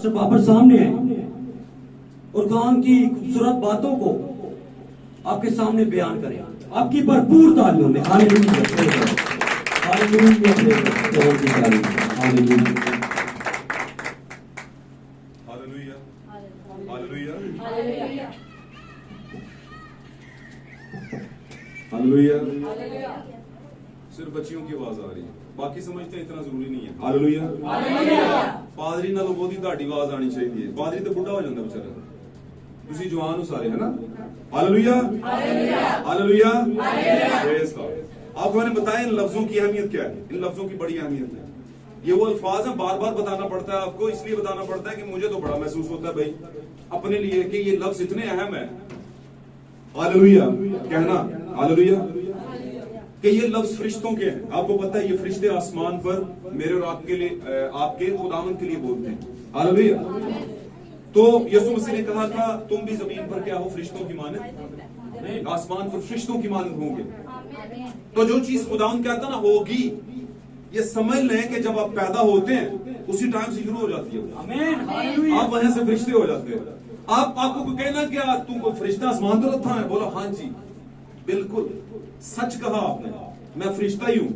Pastor Babar सामने आए और कुरान की खूबसूरत बातों को आपके सामने बयान करें। आपकी भरपूर तालियों में हालेलुया, हालेलुया, हालेलुया, हालेलुया। सिर्फ बच्चियों की आवाज आ रही है, बाकी समझते हैं इतना जरूरी नहीं है। हालेलुया। पादरी नालों बहुत ही ਤੁਹਾਡੀ आवाज आनी चाहिए। पादरी तो बुढ़ा हो जाता बेचारा, ਤੁਸੀਂ जवान हो सारे, है ना। Hallelujah, hallelujah, praise God. आपको मैंने बताया इन लफ्जों की अहमियत क्या है। इन लफ्जों की बड़ी अहमियत है। ये वो अल्फाज है, बार बार बताना पड़ता है आपको, इसलिए बताना पड़ता है कि मुझे तो बड़ा महसूस होता है भाई अपने लिए कि ये लफ्ज इतने अहम है। हालेलुया कहना, हालेलुया, कि ये लफ्ज फरिश्तों के हैं। आपको पता है ये फरिश्ते आसमान पर मेरे और आपके लिए, आपके खुदावंद के लिए बोलते हैं। हालेलुया। तो यीशु मसीह ने कहा था तुम भी जमीन पर क्या हो, फरिश्तों की मानद, आसमान पर फरिश्तों की मानद होंगे। तो जो चीज खुदावंद कहता ना होगी, ये समझ लें कि जब आप पैदा होते हैं उसी टाइम से शुरू हो जाती है। आप वहां से फरिश्ते हो जाते हैं। आपको कहना क्या तुमको फरिश्ता आसमान पर था है, बोलो हाँ जी बिल्कुल सच कहा आपने, मैं फरिश्ता ही हूं।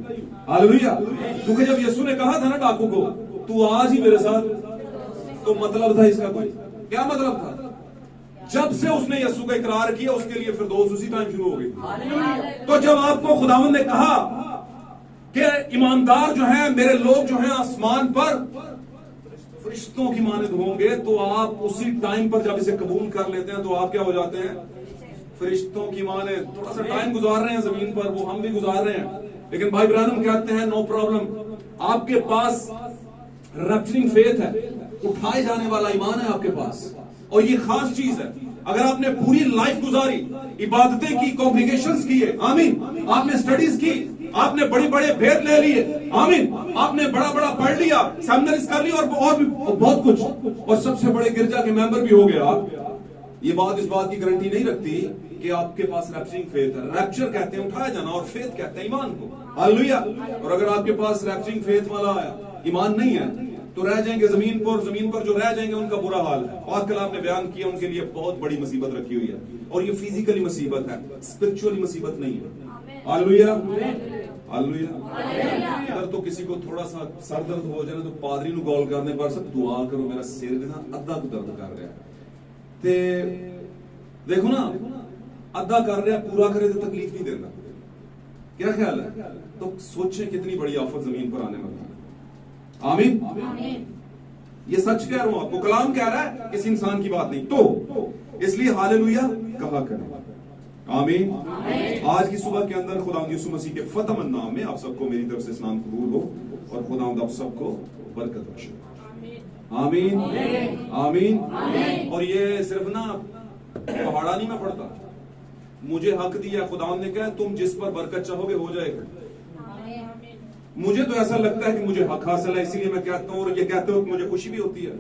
हालेलुया। क्योंकि जब यीशु ने कहा था ना डाकू को तू आज ही मेरे साथ, तो मतलब था इसका कोई क्या मतलब था। जब से उसने यीशु का इकरार किया उसके लिए फिरदौस उसी टाइम शुरू हो गई। तो जब आपको खुदावंद ने कहा कि ईमानदार जो है मेरे लोग जो है आसमान पर फरिश्तों की मानद होंगे, तो आप उसी टाइम पर जब इसे कबूल कर लेते हैं तो आप क्या हो जाते हैं, फरिश्तों की मानद। थोड़ा सा टाइम गुजार रहे हैं जमीन पर, वो हम भी गुजार रहे हैं, लेकिन भाई ब्रानम कहते हैं नो प्रॉब्लम। आपके पास रैप्चरिंग फेथ है, उठाए जाने वाला ईमान है आपके पास, और ये खास चीज है। अगर आपने पूरी लाइफ गुजारी, इबादतें की, कॉन्ग्रीगेशंस किए, आमीन, आपने स्टडीज की, आपने बड़े बड़े भेद ले लिए, आमीन, आपने बड़ा बड़ा पढ़ लिया, सेमिनारीज कर लिया और भी बहुत कुछ, और सबसे बड़े गिरजा के मेंबर भी हो गया, ये बात इस बात की गारंटी नहीं रखती कि आपके पास रैप्चरिंग फेथ है। रैप्चर कहते हैं उठाया जाना, और फेथ कहते हैं ईमान को। हालेलुया। और अगर आपके पास रैप्चरिंग फेथ वाला ईमान नहीं है तो रह जाएंगे जमीन पर। जमीन पर जो रह जाएंगे उनका बुरा हाल है। पाक कलाम ने बयान किया उनके लिए बहुत बड़ी मुसीबत रखी हुई है, और ये फिजिकली मुसीबत है, स्पिरिचुअली मुसीबत नहीं है। Hallelujah, hallelujah. अगर तो किसी को थोड़ा सा सर दर्द हो जाए तो पादरी ਨੂੰ कॉल करने पर सब दुआ करो मेरा सिर ना अद्धा को दर्द कर रहा है, ते देखो ना अद्धा कर रहा पूरा करे तो तकलीफ नहीं देता। क्या ख्याल है? तो सोचें कितनी बड़ी आफत जमीन पर आने वाली है। आमीन। ये सच कह रहा हूं आपको, कलाम कह रहा है, किसी इंसान की बात नहीं। तो इसलिए हालेलुया कहा करें। आमीन। आज की सुबह के अंदर खुदावंद यीशु मसीह के फतहमंद नाम में आप सबको मेरी तरफ से सलाम कबूल हो, और खुदावंद आप सबको बरकत बख्शे। आमीन, आमीन। और ये सिर्फ ना पहाड़ा नहीं में पड़ता, मुझे हक दिया खुदावंद ने, कहा तुम जिस पर बरकत चाहोगे हो जाएगा। मुझे तो ऐसा लगता है कि मुझे हक हासिल है, इसीलिए मैं कहता हूं, और ये कहते हो मुझे खुशी भी होती है।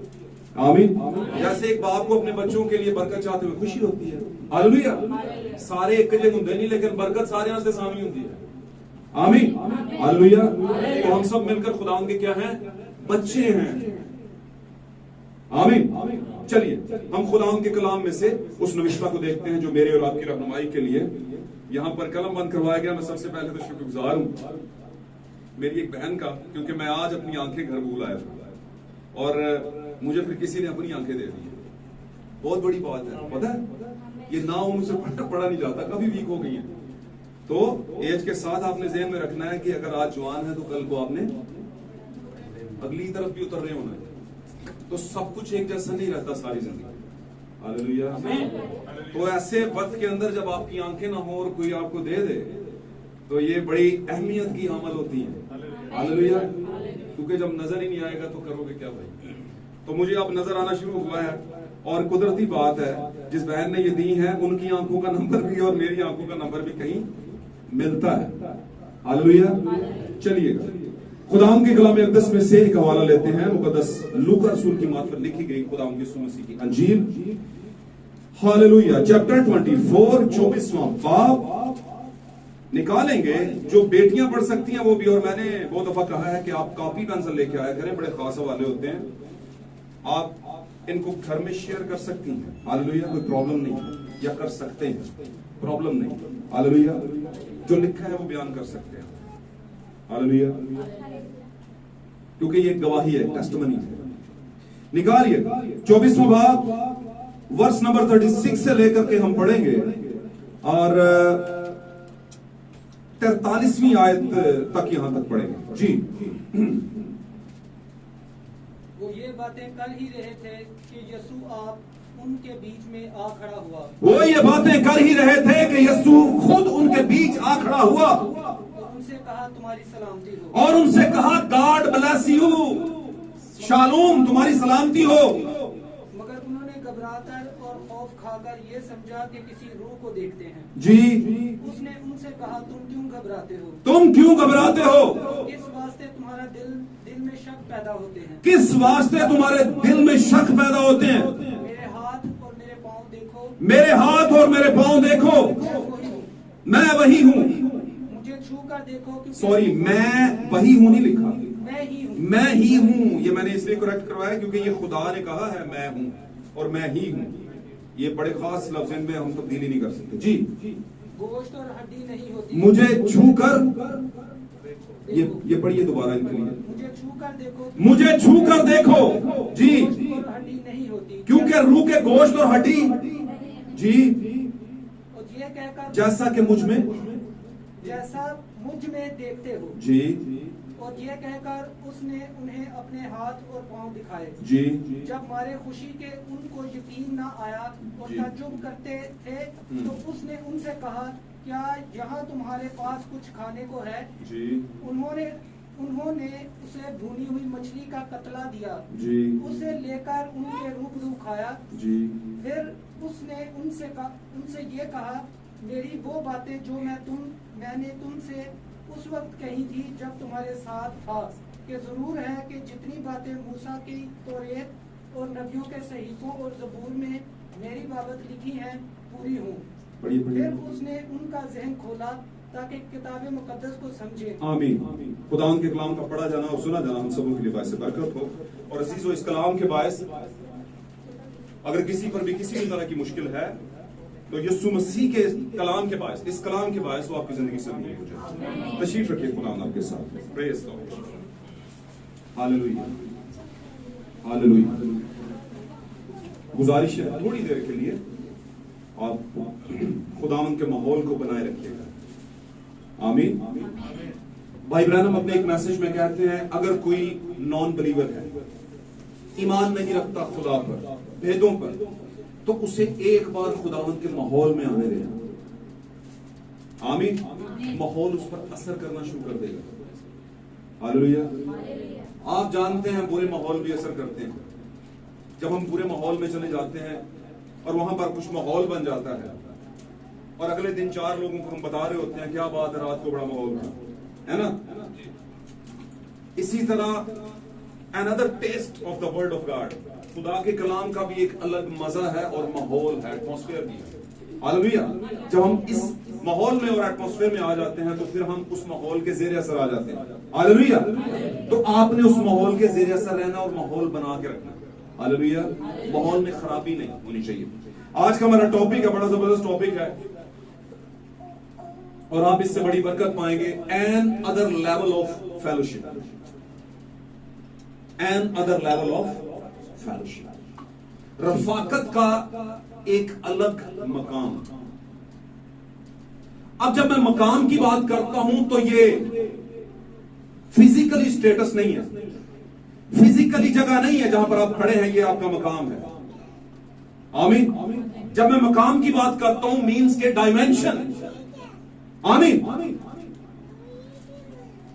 आमीन। जैसे एक बाप को अपने बच्चों के लिए बरकत चाहते हुए खुशी होती है। हालेलुया। सारे एक जगह होंगे नहीं, लेकिन बरकत सारे से सामी होती है। आमीन, हालेलुया। तो हम सब मिलकर खुदावंद के क्या हैं, बच्चे हैं। आमीन। चलिए हम खुदावंद के कलाम में से उस नविश्ता को देखते हैं जो मेरे और आपकी रहनुमाई के लिए यहां पर कलम बंद करवाया गया। मैं सबसे पहले तो शुक्रगुजार हूं मेरी एक बहन का, क्योंकि मैं आज अपनी आंखें घर भूल आया था, और मुझे फिर किसी ने अपनी आंखें दे दी। बहुत बड़ी बात है, पता है, ये ना उनसे पढ़ा नहीं जाता, काफी वीक हो गई है। तो एज के साथ आपने ज़हन में रखना है कि अगर आज जवान है तो कल को आपने अगली तरफ भी उतर रहे होना है। तो सब कुछ एक जैसा नहीं रहता सारी जिंदगी। हालेलुया। तो ऐसे वक्त के अंदर जब आपकी आंखें ना हो और कोई आपको दे दे, तो ये बड़ी अहमियत की अमल होती है। हालेलुया। क्योंकि जब नजर ही नहीं आएगा तो करोगे क्या भाई। तो मुझे अब नजर आना शुरू हुआ है, और कुदरती बात है जिस बहन ने ये दी है उनकी आंखों का नंबर भी और मेरी आंखों का नंबर भी कहीं मिलता है। हालेलुया। चलिएगा खुदावंद के कलाम अक़दस में से एक हवाला लेते हैं, मुकद्दस लूका रसूल की मार्फत लिखी गई खुदावंद यीशु मसीह की अंजील। हालेलुया। चैप्टर 24 24वां बाब निकालेंगे। जो बेटियां पढ़ सकती हैं वो भी, और मैंने बहुत दफा कहा है कि आप कॉपी पेंसिल लेके आया करें, बड़े खास हवाले होते हैं। आप इनको घर में शेयर कर सकती हैं, हालेलुया, कोई प्रॉब्लम नहीं है, या कर सकते हैं, प्रॉब्लम नहीं, हालेलुया, जो लिखा है वो बयान कर सकते हैं, हालेलुया, क्योंकि ये गवाही है, टेस्टिमनी है। निकालिए 24वां भाग वर्स नंबर 36 से लेकर के हम पढ़ेंगे और 43वीं आयत तक यहां तक पढ़ेंगे जी। वो ये बातें कर ही रहे थे कि यीशु आप उनके बीच में आ खड़ा हुआ। वो ये बातें कर ही रहे थे कि यीशु खुद उनके बीच आ खड़ा हुआ और उनसे कहा तुम्हारी सलामती हो। और उनसे कहा गॉड ब्लेस यू, शालोम, तुम्हारी सलामती हो। मगर उन्होंने घबराकर और खौफ खाकर ये समझा कि किसी रूह को देखते हैं जी। उसने उनसे कहा तुम क्यों घबराते हो, तुम क्यों घबराते हो, किस वास्ते तुम्हारा दिल में शक पैदा होते हैं, किस वास्ते तुम्हारे दिल में शक पैदा होते हैं। मेरे हाथ और मेरे पाँव देखो, मेरे हाथ और मेरे पाँव देखो, मैं वही हूँ, मैं वही हूँ। मुझे छू कर देखो क्योंकि सॉरी, मैं वही हूँ नहीं लिखा, मैं ही हूँ। मैं ही हूँ। ये मैंने इसलिए करेक्ट करवाया क्योंकि ये खुदा ने कहा है मैं हूँ और मैं ही हूँ। ये बड़े खास लफ्ज में हम तब्दीली नहीं कर सकते जी। गोश्त और हड्डी नहीं होती, मुझे छू कर, ये पढ़िए दोबारा इनके लिए, मुझे छू कर देखो, मुझे छू कर देखो जी, गोश्त और हड्डी नहीं होती, क्योंकि रूह के गोश्त और हड्डी जी, और ये कहकर जैसा कि मुझ में जैसा मुझ में देखते हो जी, और ये कहकर उसने उन्हें अपने हाथ और पांव दिखाए। जी, जब मारे खुशी के उनको यकीन न आया और जी। ताज्जुब करते थे तो उसने उनसे कहा क्या यहाँ तुम्हारे पास कुछ खाने को है। जी, उन्होंने उसे भुनी हुई मछली का कतला दिया, जी, उसे लेकर उनके रूबरू खाया। जी, फिर उसने उनसे ये कहा मेरी वो बातें जो मैंने तुमसे उस वक्त कही थी जब तुम्हारे साथ था कि जरूर है कि जितनी बातें मूसा की तौरेत और नबियों के सहीफों और ज़बूर में मेरी बाबत लिखी हैं पूरी हों। फिर उसने उनका जहन खोला ताकि किताब मुकद्दस को समझे। आमीन। खुदा के कलाम का पढ़ा जाना और सुना जाना हम सबों के लिए बायस बरकत हो। और अजीजों, इस कलाम के बायस अगर किसी पर भी किसी भी तरह की मुश्किल है तो यीशु मसीह के कलाम के बायस, इस कलाम के बायस वो आपकी जिंदगी से दूर हो जाए। तशरीफ रखिए खुदा आपके साथ। Praise God, hallelujah, hallelujah. गुजारिश है थोड़ी देर के लिए आप खुदावंद के माहौल को बनाए रखिएगा। आमीन। भाई ब्रैनम अपने एक मैसेज में कहते हैं अगर कोई नॉन बिलीवर है, ईमान नहीं रखता खुदा पर, भेदों पर, तो उसे एक बार खुदावंद के माहौल में आने देना। आमीन। माहौल उस पर असर करना शुरू कर देगा। हालेलुया। आप जानते हैं बुरे माहौल भी असर करते हैं। जब हम बुरे माहौल में चले जाते हैं और वहां पर कुछ माहौल बन जाता है और अगले दिन 4 लोगों को हम बता रहे होते हैं क्या बात है, रात को बड़ा माहौल था, है ना। इसी तरह another test of the word of God, खुदा के कलाम का भी एक अलग मजा है और माहौल है, एटमॉस्फेयर भी है। हालेलुया। जब हम इस माहौल में और एटमॉस्फेयर में आ जाते हैं तो फिर हम उस माहौल के ज़ेरे असर आ जाते हैं। हालेलुया। तो आपने उस माहौल के ज़ेरे असर रहना और माहौल बना के रखना। हालेलुया। माहौल में खराबी नहीं होनी चाहिए। आज का हमारा टॉपिक है, बड़ा जबरदस्त टॉपिक है और आप इससे बड़ी बरकत पाएंगे। Another level of fellowship, another level of fellowship, रफाकत का एक अलग मकाम। अब जब मैं मकाम की बात करता हूं तो ये फिजिकली स्टेटस नहीं है, फिजिकली जगह नहीं है जहां पर आप खड़े हैं, ये आपका मकाम है। आमीन। जब मैं मकाम की बात करता हूं मीन्स के डायमेंशन। आमीन।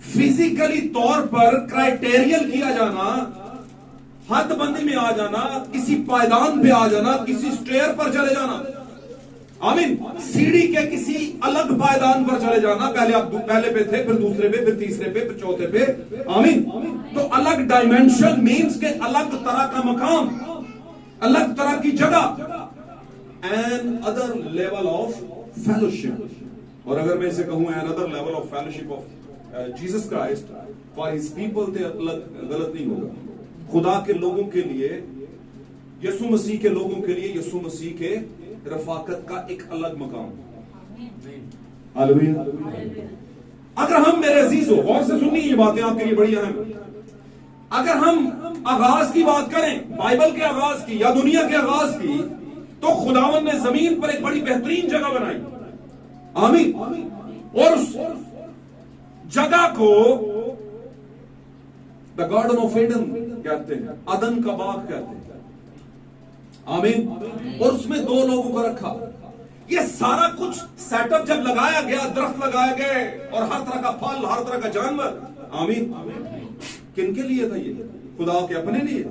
फिजिकली तौर पर क्राइटेरियल किया जाना, हदबंदी में आ जाना, किसी पायदान पे आ जाना, किसी स्टेयर पर चले जाना। आमीन। सीढ़ी के किसी अलग पायदान पर चले जाना, पहले आप पहले पे थे, फिर दूसरे पे, फिर तीसरे पे, फिर चौथे पे। आमीन। तो अलग डायमेंशन मीन्स के अलग तरह का मकाम, अलग तरह की जगह, another level of fellowship. और अगर मैं इसे कहूं another level of fellowship of Jesus Christ for his people, तो गलत नहीं होगा। खुदा के लोगों के लिए यीशु मसीह के लोगों के लिए यीशु मसीह के रफाकत का एक अलग मकाम। हालेलुया। अगर हम, मेरे अजीजों, गौर से सुनिए, ये बातें आपके लिए बड़ी अहम है। अगर हम आगाज की बात करें, बाइबल के आगाज की या दुनिया के आगाज की, तो खुदावन ने जमीन पर एक बड़ी बेहतरीन जगह बनाई। आमीन। और उस जगह को द गार्डन ऑफ एडन कहते हैं, अदन का बाग कहते हैं। आमीन। और उसमें 2 लोगों को रखा। ये सारा कुछ सेटअप जब लगाया गया, दरख्त लगाए गए और हर तरह का फल, हर तरह का जानवर। आमीन। किनके लिए था ये? खुदा के अपने लिए।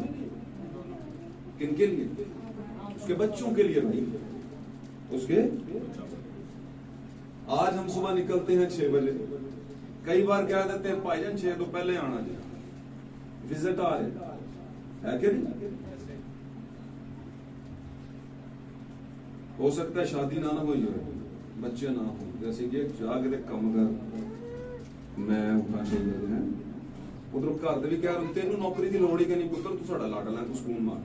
किनके लिए? उसके बच्चों के लिए नहीं। उसके आज हम सुबह निकलते हैं 6 बजे, कई बार कह देते हैं भाईजान 6 तो पहले आना चाहिए, विजिट आ रहे है कि नहीं? हो सकता है शादी ना हो, बच्चे ना हो, जैसे कि जाके कम कर मैं उठना चाहिए है उधर घर भी कह रहे तेन नौकरी की लोड़ ही नहीं पुत्र, तू साडा लाडा ला, तू स्कूल मार,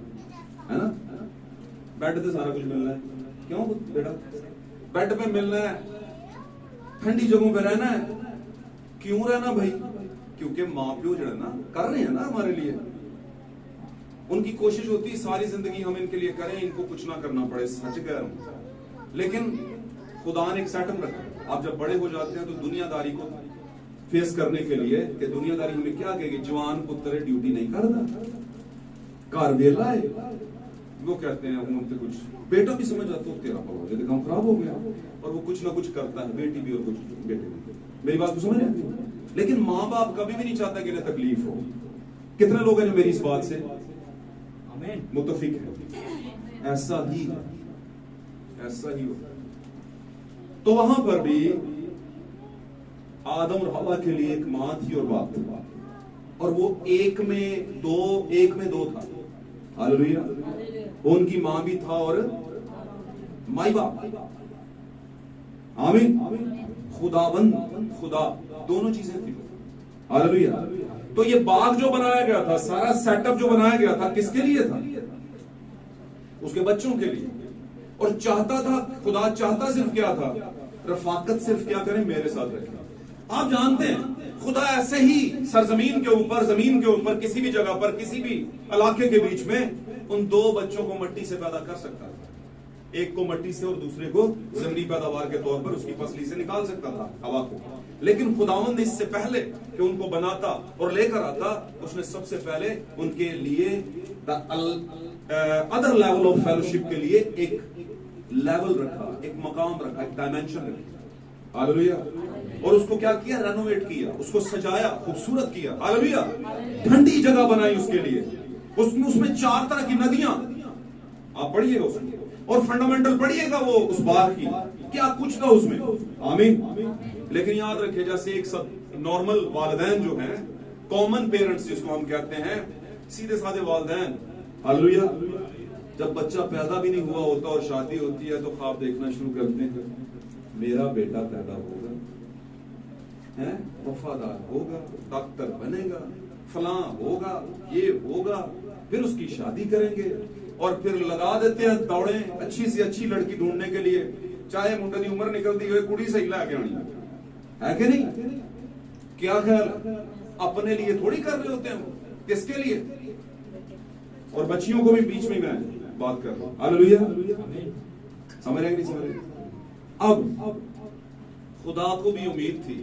है ना? बेड पे सारा कुछ मिलना है, क्यों बेटा? बेड पे मिलना है, ठंडी जगहों पे रहना है। क्यों रहना भाई? क्योंकि माँ प्यो जो है ना कर रहे हैं ना हमारे लिए, उनकी कोशिश होती है सारी जिंदगी हम इनके लिए करें, इनको कुछ ना करना पड़े। सच कह रहा हूं। लेकिन खुदा ने एक सेटअप रखा। आप जब बड़े हो जाते हैं तो दुनियादारी को फेस करने के लिए, कि दुनियादारी हमें क्या कहेगी, जवान पुत्र ड्यूटी नहीं करता, घर वेला है, वो कहते हैं उनसे कुछ बेटा भी समझ आता हो तेरा पढ़ो काम खराब हो गया, और वो कुछ ना कुछ करता है, बेटी भी और कुछ बेटे भी। मेरी बात को समझ रहे हैं? लेकिन माँ बाप कभी भी नहीं चाहता कि इन्हें तकलीफ हो। कितने लोग हैं जो मेरी इस बात से मुत्तफिक है? ऐसा ही हो। तो वहां पर भी आदम और हवा के लिए एक मां थी और बाप था, और वो एक में दो था। हालेलुया। उनकी मां भी था और माई बाप। आमीन। खुदा दोनों चीजें थी। हालेलुया। तो ये बाग जो बनाया गया था, सारा सेटअप जो बनाया गया था, किसके लिए था? उसके बच्चों के लिए। और चाहता था, खुदा चाहता सिर्फ क्या था? रफाकत सिर्फ क्या करें? मेरे साथ रखें। आप जानते हैं खुदा ऐसे ही सरजमीन के ऊपर, जमीन के ऊपर, किसी भी जगह पर, किसी भी इलाके के बीच में उन 2 बच्चों को मिट्टी से पैदा कर सकता था। एक को मिट्टी से और दूसरे को जमीनी पैदावार के तौर पर उसकी फसली से निकाल सकता था, हवा को। लेकिन खुदावंद ने इससे पहले कि उनको बनाता और लेकर आता, उसने सबसे पहले उनके लिए अदर लेवल ऑफ फेलोशिप के लिए एक लेवल रखा, एक मकाम रखा, एक डायमेंशन रखी। हालेलुया। और उसको क्या किया? रेनोवेट किया, उसको सजाया, खूबसूरत किया। हालेलुया। ठंडी जगह बनाई उसके लिए। उसमें 4 तरह की नदियां, आप पढ़िएगा उसमें, और फंडामेंटल पढ़िएगा वो उस बाग की, क्या कुछ था उसमें। आमीन। लेकिन याद रखिए, जैसे एक सब नॉर्मल वालिदैन जो हैं, कॉमन पेरेंट्स जिसको हम कहते हैं, सीधे साधे वालिदैन, हालेलुया, जब बच्चा पैदा भी नहीं हुआ होता और शादी होती है तो ख्वाब देखना शुरू करते हैं, मेरा बेटा पैदा होगा, है वफादार होगा, डॉक्टर बनेगा, फलां होगा, ये होगा, फिर उसकी शादी करेंगे, और फिर लगा देते हैं दौड़े अच्छी से अच्छी लड़की ढूंढने के लिए, चाहे मुंडे की उम्र निकलती हुई कुड़ी सही लाके आनी है कि नहीं? क्या ख्याल? अपने लिए थोड़ी कर रहे होते हैं, किसके लिए? और बच्चियों को भी बीच में मैं बात कर रहा हूं। हालेलुया। समझ रहे नहीं समझ रहे? अब खुदा को भी उम्मीद थी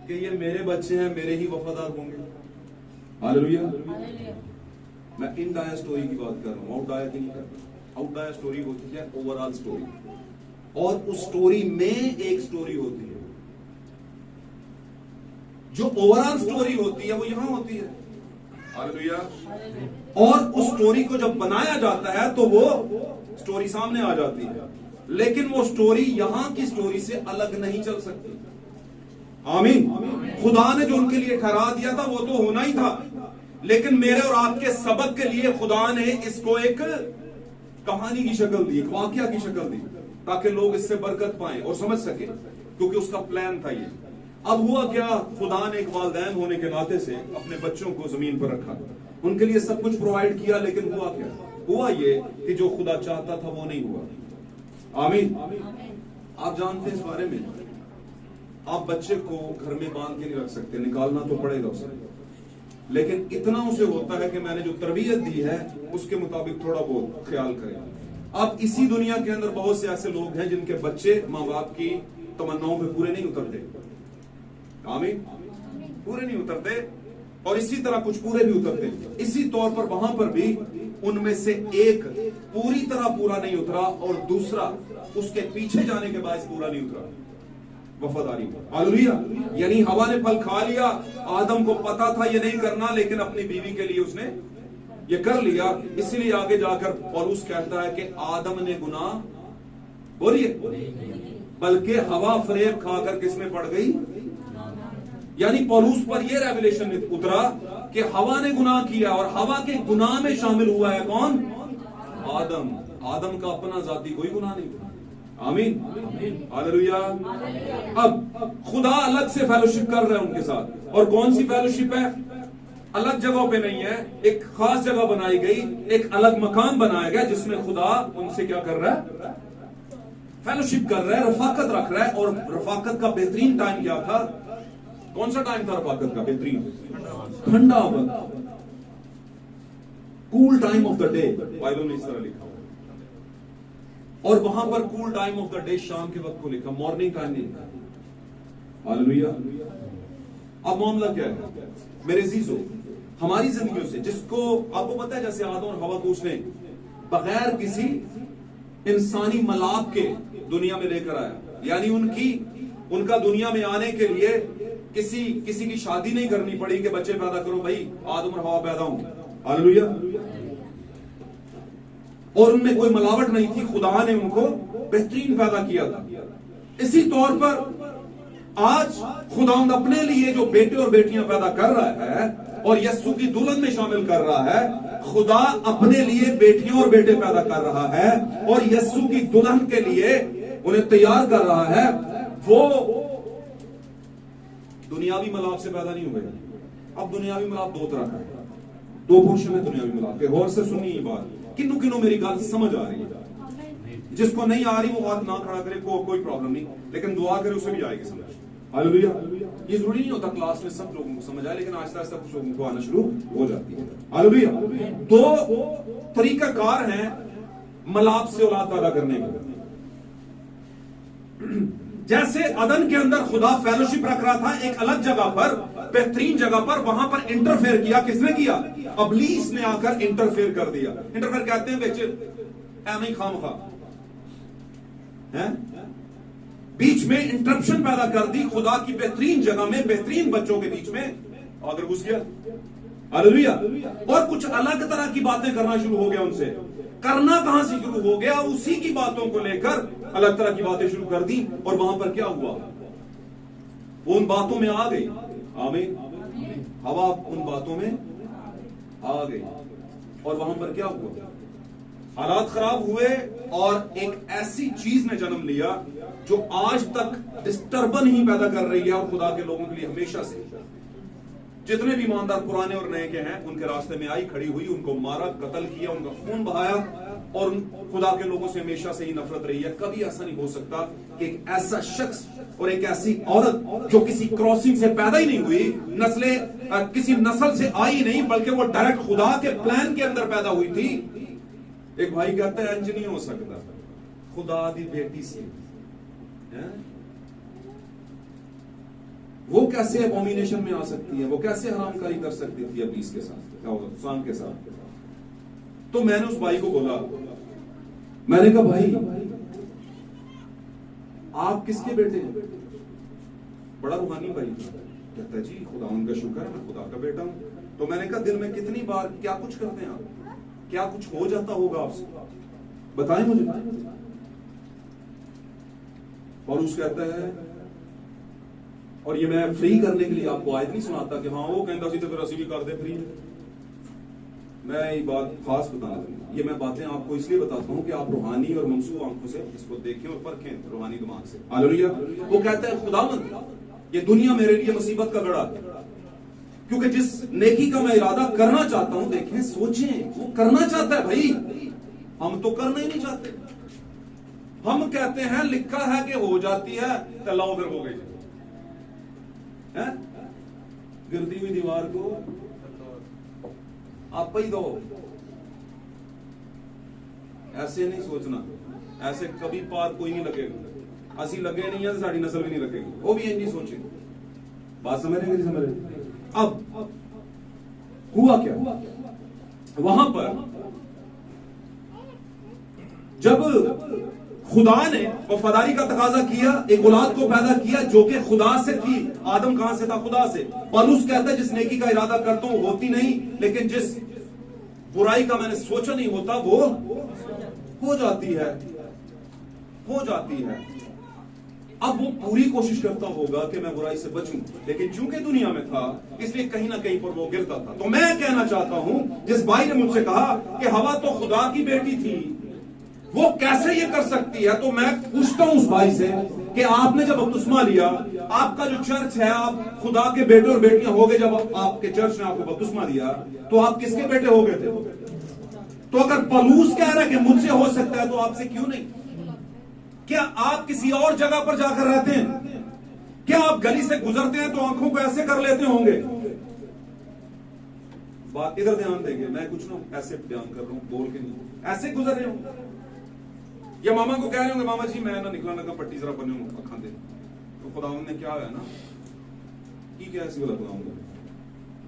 कि ये मेरे बच्चे हैं, मेरे ही वफादार होंगे। हालेलुया। मैं इन डाया स्टोरी की बात कर रहा हूं, आउट डाया की नहीं कर रहा। आउट डाया स्टोरी होती है ओवरऑल स्टोरी, और उस स्टोरी में एक स्टोरी होती है। जो ओवरऑल स्टोरी होती है वो यहां होती है। हालेलुया। और उस स्टोरी को जब बनाया जाता है तो वो स्टोरी सामने आ जाती है, लेकिन वो स्टोरी यहां की स्टोरी से अलग नहीं चल सकती। आमीन। खुदा ने जो उनके लिए ठहरा दिया था वो तो होना ही था, लेकिन मेरे और आपके सबक के लिए खुदा ने इसको एक कहानी की शक्ल दी, एक वाकया की शक्ल दी, ताकि लोग इससे बरकत पाएं और समझ सके, क्योंकि उसका प्लान था ये। अब हुआ क्या? खुदा ने एक वालिदैन होने के नाते से अपने बच्चों को जमीन पर रखा, उनके लिए सब कुछ प्रोवाइड किया, लेकिन हुआ क्या? हुआ ये कि जो खुदा चाहता था वो नहीं हुआ। आमीन। आप जानते हैं इस बारे में, आप बच्चे को घर में बांध के नहीं रख सकते, निकालना तो पड़ेगा उसे, लेकिन इतना उसे होता है कि मैंने जो तरबियत दी है उसके मुताबिक थोड़ा बहुत ख्याल करें। अब इसी दुनिया के अंदर बहुत से ऐसे लोग हैं जिनके बच्चे माँ बाप की तमन्नाओं पे पूरे नहीं उतरते। आमीन। पूरे नहीं उतरते, और इसी तरह कुछ पूरे भी उतरते। इसी तौर पर वहां पर भी उनमें से एक पूरी तरह पूरा नहीं उतरा और दूसरा उसके पीछे जाने के बाद पूरा नहीं उतरा। वफादारी। हालेलुया। यानी हवा ने फल खा लिया, आदम को पता था ये नहीं करना, लेकिन अपनी बीवी के लिए उसने ये कर लिया। इसलिए आगे जाकर पौलुस कहता है कि आदम ने गुनाह, बोलिए, बल्कि हवा फरेब खाकर किसमें पड़ गई। यानी पौलुस पर यह रेवलेशन उतरा कि हवा ने गुनाह किया, और हवा के गुनाह में शामिल हुआ है कौन। आदम। आदम का अपना जाति कोई गुनाह नहीं था। आमीन। हालेलुया। अब खुदा अलग से फेलोशिप कर रहा है उनके साथ, और कौन सी फेलोशिप है। अलग जगहों पे नहीं है, एक खास जगह बनाई गई, एक अलग मकान बनाया गया जिसमें खुदा उनसे क्या कर रहा है, फेलोशिप कर रहा है, रफाकत रख रहा है। और रफाकत का बेहतरीन टाइम क्या था, कौन सा टाइम था रफाकत का बेहतरीन, ठंडा वक्त, cool time of the day, Bible में इस तरह लिखा हुआ। और वहां पर cool time of the day शाम के वक्त को लिखा, मॉर्निंग टाइम नहीं लिखा। हालेलुया। अब मामला क्या है मेरे जीजो, हमारी जिंदगियों से, जिसको आपको पता है जैसे आदम और हवा को उसने बगैर किसी इंसानी मलाप के दुनिया में लेकर आया, यानी उनका दुनिया में आने के लिए किसी की शादी नहीं करनी पड़ी कि बच्चे पैदा करो भाई, आदम और हवा पैदा होंगे। हालेलुया। और उनमें कोई मिलावट नहीं थी, खुदा ने उनको बेहतरीन पैदा किया था। इसी तौर पर आज खुदावंद अपने लिए जो बेटे और बेटियां पैदा कर रहा है और यस्सु की दुल्हन में शामिल कर रहा है, खुदा अपने लिए बेटियां और बेटे पैदा कर रहा है और यस्सु की दुल्हन के लिए उन्हें तैयार कर रहा है। वो दुनियावी मिलाप से पैदा नहीं हुए। अब दुनियावी मिलाप दो तरह का है, दो पोर्शन है दुनियावी मिलाप के। गौर से सुनिए ये बात, किन्नू किन्नू मेरी बात समझ आ रही है। जिसको नहीं आ रही वो हाथ ना खड़ा करे, कोई प्रॉब्लम नहीं, लेकिन दुआ करे उसे भी आएगी समझ। हालेलुया। ये जरूरी नहीं होता क्लास में सब लोगों को समझ आए, लेकिन आहिस्ता आहिस्ता कुछ लोगों को आना शुरू हो जाती है। हालेलुया। दो तरीकाकार हैं मिलाप से औलाद पैदा करने के। जैसे अदन के अंदर खुदा फेलोशिप रख रहा था एक अलग जगह पर, बेहतरीन जगह पर, वहां पर इंटरफेयर किया। किसने किया? अबलीस ने आकर इंटरफेयर कर दिया। इंटरफेयर कहते हैं बेचे नहीं खामखा है, बीच में इंटरप्शन पैदा कर दी। खुदा की बेहतरीन जगह में, बेहतरीन बच्चों के बीच में आकर घुस गया। हालेलुया। और कुछ अलग तरह की बातें करना शुरू हो गया उनसे। करना कहां से शुरू हो गया? उसी की बातों को लेकर अलग तरह की बातें शुरू कर दी। और वहां पर क्या हुआ? वो उन बातों में आ गई। आमीन। हवा उन बातों में आ गई और वहां पर क्या हुआ? हालात खराब हुए और एक ऐसी चीज ने जन्म लिया जो आज तक डिस्टर्बन ही पैदा कर रही है। और खुदा के लोगों के लिए हमेशा से जितने भी ईमानदार पुराने और नए के हैं उनके रास्ते में आई, खड़ी हुई, उनको मारा, कत्ल किया, उनका खून बहाया और खुदा के लोगों से हमेशा से ही नफरत रही है। कभी ऐसा नहीं हो सकता कि एक ऐसा शख्स और एक ऐसी औरत जो किसी क्रॉसिंग से पैदा ही नहीं हुई, किसी नस्ल से आई नहीं, बल्कि वो डायरेक्ट खुदा के प्लान के अंदर पैदा हुई थी। एक भाई कहता है इंज नहीं हो सकता, खुदा दी बेटी से है? वो कैसे एबोमिनेशन में आ सकती है? वो कैसे हरामकारी कर सकती थी अबलीस के साथ, शाम के साथ? तो मैंने उस भाई को बोला, मैंने कहा भाई आप किसके बेटे हैं? बड़ा रूहानी भाई कहता है जी खुदा उनका शुक्र है, मैं खुदा का बेटा हूं। तो मैंने कहा दिन में कितनी बार क्या कुछ करते हैं आप? क्या कुछ हो जाता होगा आपसे? बताएं मुझे। और उस कहता है, और ये मैं फ्री करने के लिए आपको आयत नहीं सुनाता कि हाँ वो कहता सी तो फिर असी भी कर दे फ्री। मैं ये बात खास बताना चाहूंगा, ये मैं बातें आपको इसलिए बताता हूं कि आप रूहानी और मनसूब आंखों से इसको देखें और परखें, रूहानी दिमाग से। हालेलुया। वो कहता है खुदावंद ये दुनिया मेरे लिए मुसीबत का गड़ा, क्योंकि जिस नेकी का मैं इरादा करना चाहता हूं, देखें, सोचें, वो करना चाहता है भाई, हम तो करना ही नहीं चाहते। हम कहते हैं लिखा है कि हो जाती है, तो लाओ फिर हो गई है? गिरती हुई दीवार को आप ही दो। ऐसे नहीं सोचना, ऐसे कभी पार कोई नहीं लगेगा। असि लगे नहीं है, साड़ी नस्ल भी नहीं लगेगी, वो भी नहीं सोचेंगे। बात समझ रहे, समझ रहे? अब हुआ क्या वहां पर, जब खुदा ने वफादारी का तकाजा किया, एक औलाद को पैदा किया जो कि खुदा से थी। आदम कहां से था? खुदा से। पौलुस कहता है जिस नेकी का इरादा करता हूं होती नहीं, लेकिन जिस बुराई का मैंने सोचा नहीं होता वो हो जाती है, हो जाती है। अब वो पूरी कोशिश करता होगा कि मैं बुराई से बचूं, लेकिन चूंकि दुनिया में था इसलिए कहीं ना कहीं पर वो गिरता था। तो मैं कहना चाहता हूं, जिस भाई ने मुझसे कहा कि हवा तो खुदा की बेटी थी, वो कैसे ये कर सकती है, तो मैं पूछता हूं उस भाई से कि आपने जब बपतिस्मा लिया, आपका जो चर्च है, आप खुदा के बेटे और बेटियां हो गए। जब आपके चर्च ने आपको बपतिस्मा दिया तो आप किसके बेटे हो गए थे? तो अगर पौलुस कह रहा है कि मुझसे हो सकता है, तो आपसे क्यों नहीं? क्या आप किसी और जगह पर जाकर रहते हैं? क्या आप गली से गुजरते हैं तो आंखों को ऐसे कर लेते होंगे? बात इधर ध्यान देंगे, मैं कुछ ना ऐसे बयान कर रहा हूं, बोल के नहीं, ऐसे गुजर रहे हो। या मामा को कह रहे होंगे, मामा जी मैं ना निकला ना पट्टी जरा बने हूं अखा दे, तो खुदावंद ने क्या है ना की क्या ऐसी गलत खुदावंद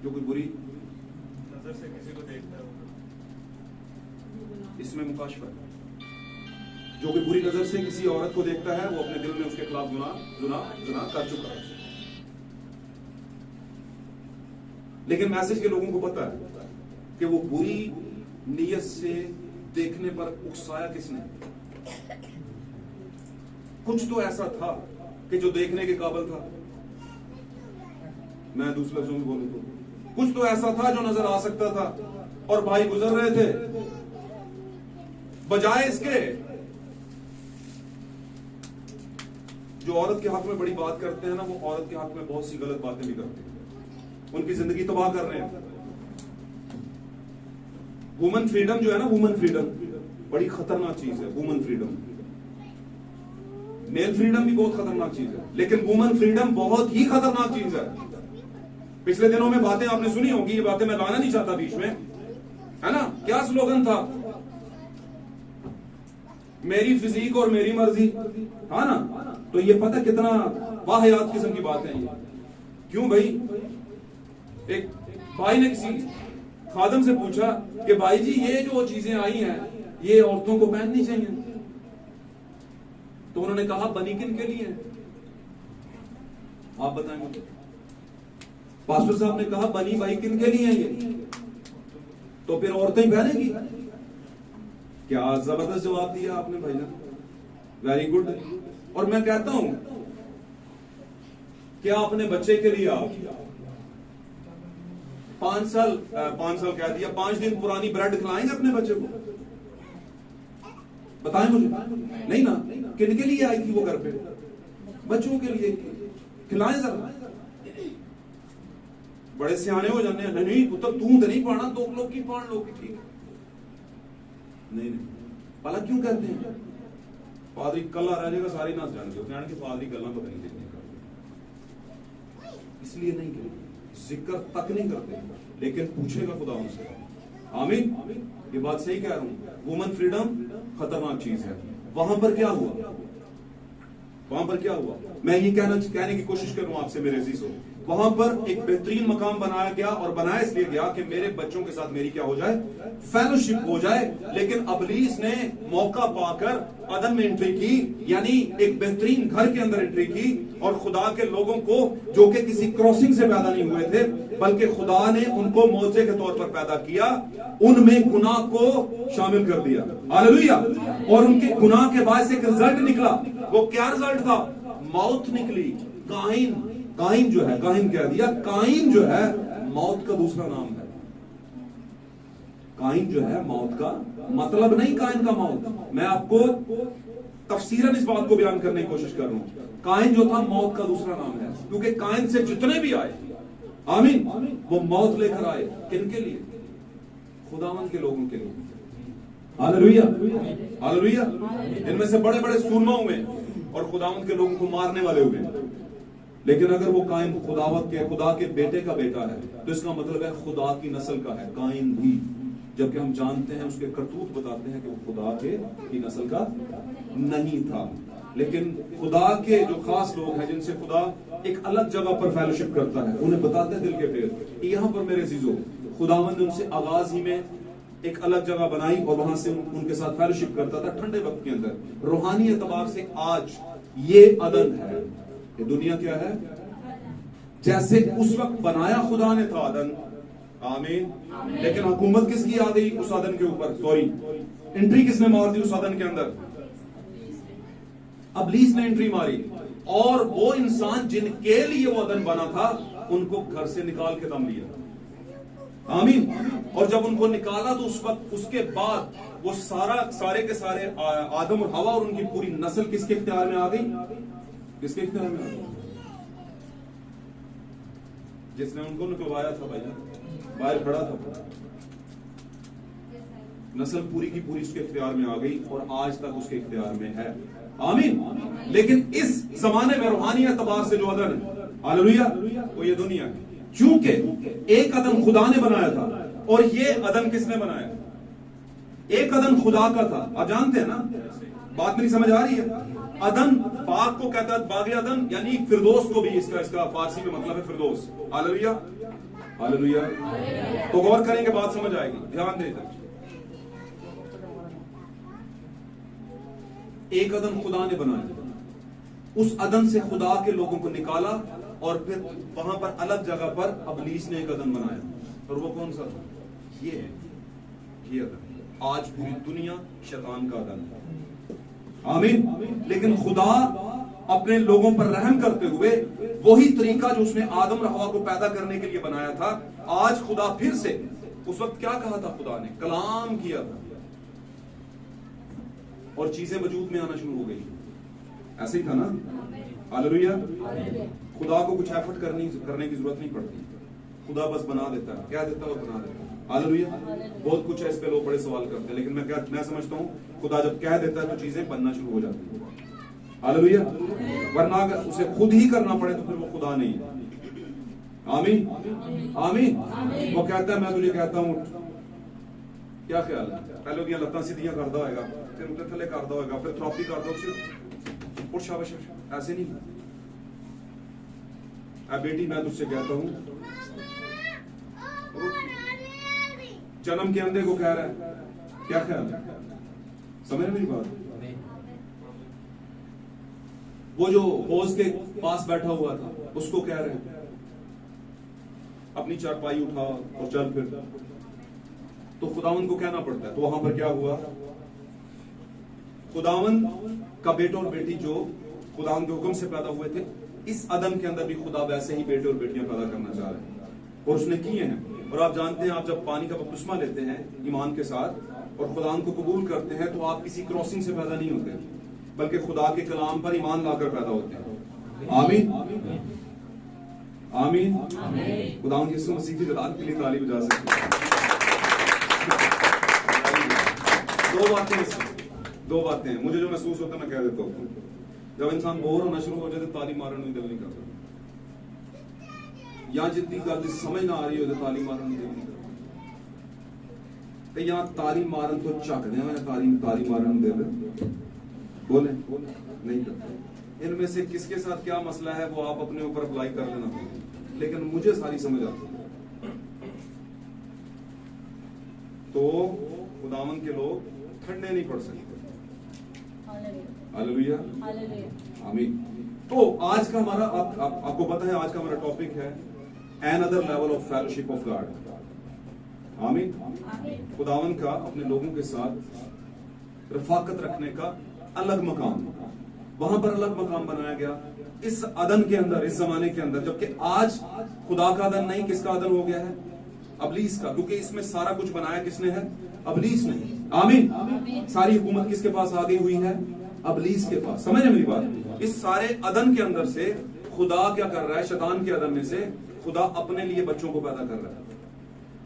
जो कोई बुरी नजर से किसी को देखता है, इसमें मुकाशफा है। जो कोई बुरी नजर से किसी औरत को देखता है, वो अपने दिल में उसके खिलाफ गुनाह कर चुका है। लेकिन मैसेज के लोगों को पता है कि वो बुरी नीयत से देखने पर उकसाया किसने? कुछ तो ऐसा था कि जो देखने के काबिल था। मैं दूसरे लफ्जों में बोलूं तो कुछ तो ऐसा था जो नजर आ सकता था, और भाई गुजर रहे थे, बजाय इसके जो औरत के हक में बड़ी बात करते हैं ना, वो औरत के हक में बहुत सी गलत बातें भी करते हैं, उनकी जिंदगी तबाह कर रहे हैं। वुमन फ्रीडम जो है ना, वुमन फ्रीडम बड़ी खतरनाक चीज है। वुमन फ्रीडम, मेल फ्रीडम भी बहुत खतरनाक चीज है, लेकिन वुमन फ्रीडम बहुत ही खतरनाक चीज है। पिछले दिनों में बातें आपने सुनी होगी, ये बातें मैं लाना नहीं चाहता बीच में, है ना? क्या स्लोगन था? मेरी फिजिक और मेरी मर्जी, था ना? तो ये पता कितना वाहियात किस्म की बात है ये। क्यों भाई? एक भाई ने किसी खादम से पूछा कि भाई जी ये जो चीजें आई हैं ये औरतों को पहननी चाहिए, तो उन्होंने कहा बनी किन के लिए? आप बताएंगे। पास्टर साहब ने कहा बनी भाई किन के लिए ये? तो फिर औरतें ही पहनेगी। क्या जबरदस्त जवाब दिया आपने भाईजान, वेरी गुड। और मैं कहता हूं क्या अपने बच्चे के लिए आप 5 साल कह दिया, 5 दिन पुरानी ब्रेड खिलाएंगे अपने बच्चे को? बताएं मुझे। नहीं ना? किन के लिए आई थी वो घर पे? बच्चों के लिए। खिलाएं जरा। बड़े सियाने हो जाने, नहीं पुत्र तू तो नहीं पाना, 2 लोग की पान लोग की, ठीक नहीं भला क्यों कहते हैं? पादरी कला रह जाएगा, सारी नाच जान गए कि पादरी गला पता नहीं देखने का, इसलिए नहीं कहते, जिक्र तक नहीं करते, लेकिन पूछेगा खुदा उनसे। आमीन, ये बात सही कह रहा हूं। वुमन फ्रीडम खतरनाक चीज है। वहां पर क्या हुआ? वहां पर क्या हुआ? मैं ये कहने की कोशिश कर रहा हूं आपसे मेरे अजीजों, वहां पर एक बेहतरीन मकाम बनाया गया, और बनाया इसलिए गया कि मेरे बच्चों के साथ मेरी क्या हो जाए? फेलोशिप हो जाए। लेकिन अबलीस ने मौका पाकर अदन में एंट्री की, यानी एक बेहतरीन घर के अंदर एंट्री की, और खुदा के लोगों को जो कि किसी क्रॉसिंग से पैदा नहीं हुए थे, बल्कि खुदा ने उनको मौजे के तौर पर पैदा किया, उनमें गुनाह को शामिल कर दिया। हालेलुया। और उनके गुनाह के बाद से एक रिजल्ट निकला। वो क्या रिजल्ट था? मौत निकली। काइन जो है, काइन कह दिया, काइन जो है मौत का दूसरा नाम है। काइन जो है मौत का मतलब नहीं, काइन का मौत। मैं आपको तफसीरन इस बात को बयान करने की कोशिश कर रहा हूं। काइन जो था मौत का दूसरा नाम है, क्योंकि काइन से जितने भी आए आमीन। वो मौत लेकर आए, किनके लिए? खुदावंद के लोगों के लिए। Hallelujah, hallelujah. इनमें से बड़े बड़े सूरमा हुए और खुदावंद के लोगों को मारने वाले हुए, लेकिन अगर वो कायम खुदा के बेटे का बेटा है तो इसका मतलब है खुदा की नस्ल का है, कायम भी। जबकि हम जानते हैं, उसके करतूत बताते हैं कि वो खुदा की नस्ल का नहीं था। लेकिन खुदा के जो खास लोग हैं, जिनसे खुदा एक अलग जगह पर फेलोशिप करता है, उन्हें बताते हैं दिल के फेर। यहाँ पर मेरे अजीजों, खुदावंद ने उनसे आगाज ही में एक अलग जगह बनाई और वहां से उनके साथ फेलोशिप करता था ठंडे वक्त के अंदर। रूहानी एतबार से आज ये अदन है, ये दुनिया क्या है? जैसे उस वक्त बनाया खुदा ने था अदन, आमीन। लेकिन हुकूमत किसकी आ गई उस अदन के ऊपर? सॉरी, एंट्री किसने मार दी उस अदन के अंदर? इब्लीस ने एंट्री मारी, और वो इंसान जिनके लिए वो अदन बना था, उनको घर से निकाल के दम लिया, आमीन। और जब उनको निकाला तो उस वक्त, उसके बाद वो सारे के सारे आदम और हवा और उनकी पूरी नस्ल किसके इख्तियार में आ गई? किसके इख्तियार में आ गई? जिसने उनको निकलवाया था भैया, बाहर खड़ा था, नस्ल पूरी की पूरी उसके इख्तियार में आ गई और आज तक उसके इख्तियार में है, आमीन। लेकिन इस जमाने में रूहानी एतबार से जो अदन है, हालेलुया, वो ये दुनिया है। क्योंकि एक अदन खुदा ने बनाया था और ये अदन किसने बनाया? एक अदन खुदा का था। आप जानते हैं ना, बात मेरी समझ आ रही है? अदन बाग को कहता है, बाग अदन, यानी फिरदौस को भी इसका फारसी में मतलब है फिरदौस। Hallelujah, hallelujah. तो गौर करेंगे, बात समझ आएगी, ध्यान दें। एक अदन खुदा ने बनाया, उस अदन से खुदा के लोगों को निकाला और फिर वहां पर अलग जगह पर इब्लीस ने एक अदन बनाया, और वो कौन सा था? ये है, ये अदन। आज पूरी दुनिया शैतान का अदन है, आमीन। लेकिन खुदा अपने लोगों पर रहम करते हुए वही तरीका जो उसने आदम और हवा को पैदा करने के लिए बनाया था, आज खुदा फिर से, उस वक्त क्या कहा था खुदा ने? कलाम किया था और चीजें वजूद में आना शुरू हो गई। ऐसे ही था ना? हालेलुया। खुदा को कुछ एफर्ट करने की जरूरत नहीं पड़ती, खुदा बस बना देता है, क्या देता है वो बना देता है। हालेलुया। बहुत कुछ है, इस पे लोग बड़े सवाल करते हैं, लेकिन मैं समझता हूं खुदा जब कह देता है तो चीजें बनना शुरू हो जाती है, हालेलुया। वरना अगर उसे खुद ही करना पड़े तो फिर वो खुदा नहीं है, आमीन, आमीन। वो कहता है, मैं तुझे कहता हूं, क्या ख्याल है? पहले उसकी लत्तां सीधियां करता होगा, फिर उनके थले करता होगा, फिर थ्रॉपी करता होगा, शाबाश। ऐसे नहीं। बेटी, मैं तुझसे कहता हूं, जन्म के अंधे को कह रहा है, क्या ख्याल है? समझ मेरी बात? वो जो पोज के पास बैठा हुआ था, उसको कह रहे हैं अपनी चारपाई उठा और चल फिर, तो खुदावंद को कहना पड़ता है। तो वहां पर क्या हुआ? खुदावंद का बेटा और बेटी जो खुदावंद के हुक्म से पैदा हुए थे, इस अदन के अंदर भी खुदा वैसे ही बेटे और बेटियां पैदा करना चाह रहे हैं, और उसने किए हैं। और आप जानते हैं, आप जब पानी का बपतिस्मा लेते हैं ईमान के साथ और खुदा को कबूल करते हैं, तो आप किसी क्रॉसिंग से पैदा नहीं होते, बल्कि खुदा के कलाम पर ईमान लाकर पैदा होते हैं, आमीन, आमीन। खुदा यीशु मसीह की जलाल के लिए ताली बजा सकते हैं। दो बातें मुझे जो महसूस होता है, मैं कह देता हूँ। जब इंसान बोर होना शुरू हो जाए तो ताली मारने में दिल नहीं करता, या जितनी गल समझ ना आ रही हो तो ताली मारन दिल नहीं करता, या ताली मारन तो झकदे हो, ताली मारन दिल बोले नहीं करता। इनमें से किसके साथ क्या मसला है वो आप अपने ऊपर अप्लाई कर लेना, लेकिन मुझे सारी समझ आती है। तो खुदावन के लोग ठंडे नहीं पड़ सकते, हालेलुया, आमीन। तो आज का हमारा आपको पता है, आज का हमारा टॉपिक है another level of fellowship of God, आमीन। खुदावन का अपने लोगों के साथ रफाकत रखने का अलग मकाम, वहां पर अलग मकाम बनाया गया इस अदन के अंदर, इस जमाने के अंदर। जबकि आज खुदा का अदन नहीं, किसका अदन हो गया है? इब्लीस का, क्योंकि इसमें सारा कुछ बनाया किसने है? इब्लीस ने, आमीन। सारी हुकूमत किसके पास आ गई हुई है? इब्लीस के पास। समझ मेरी बात? इस सारे अदन के अंदर से खुदा क्या कर रहा है? शैतान के अदन में से खुदा अपने लिए बच्चों को पैदा कर रहा है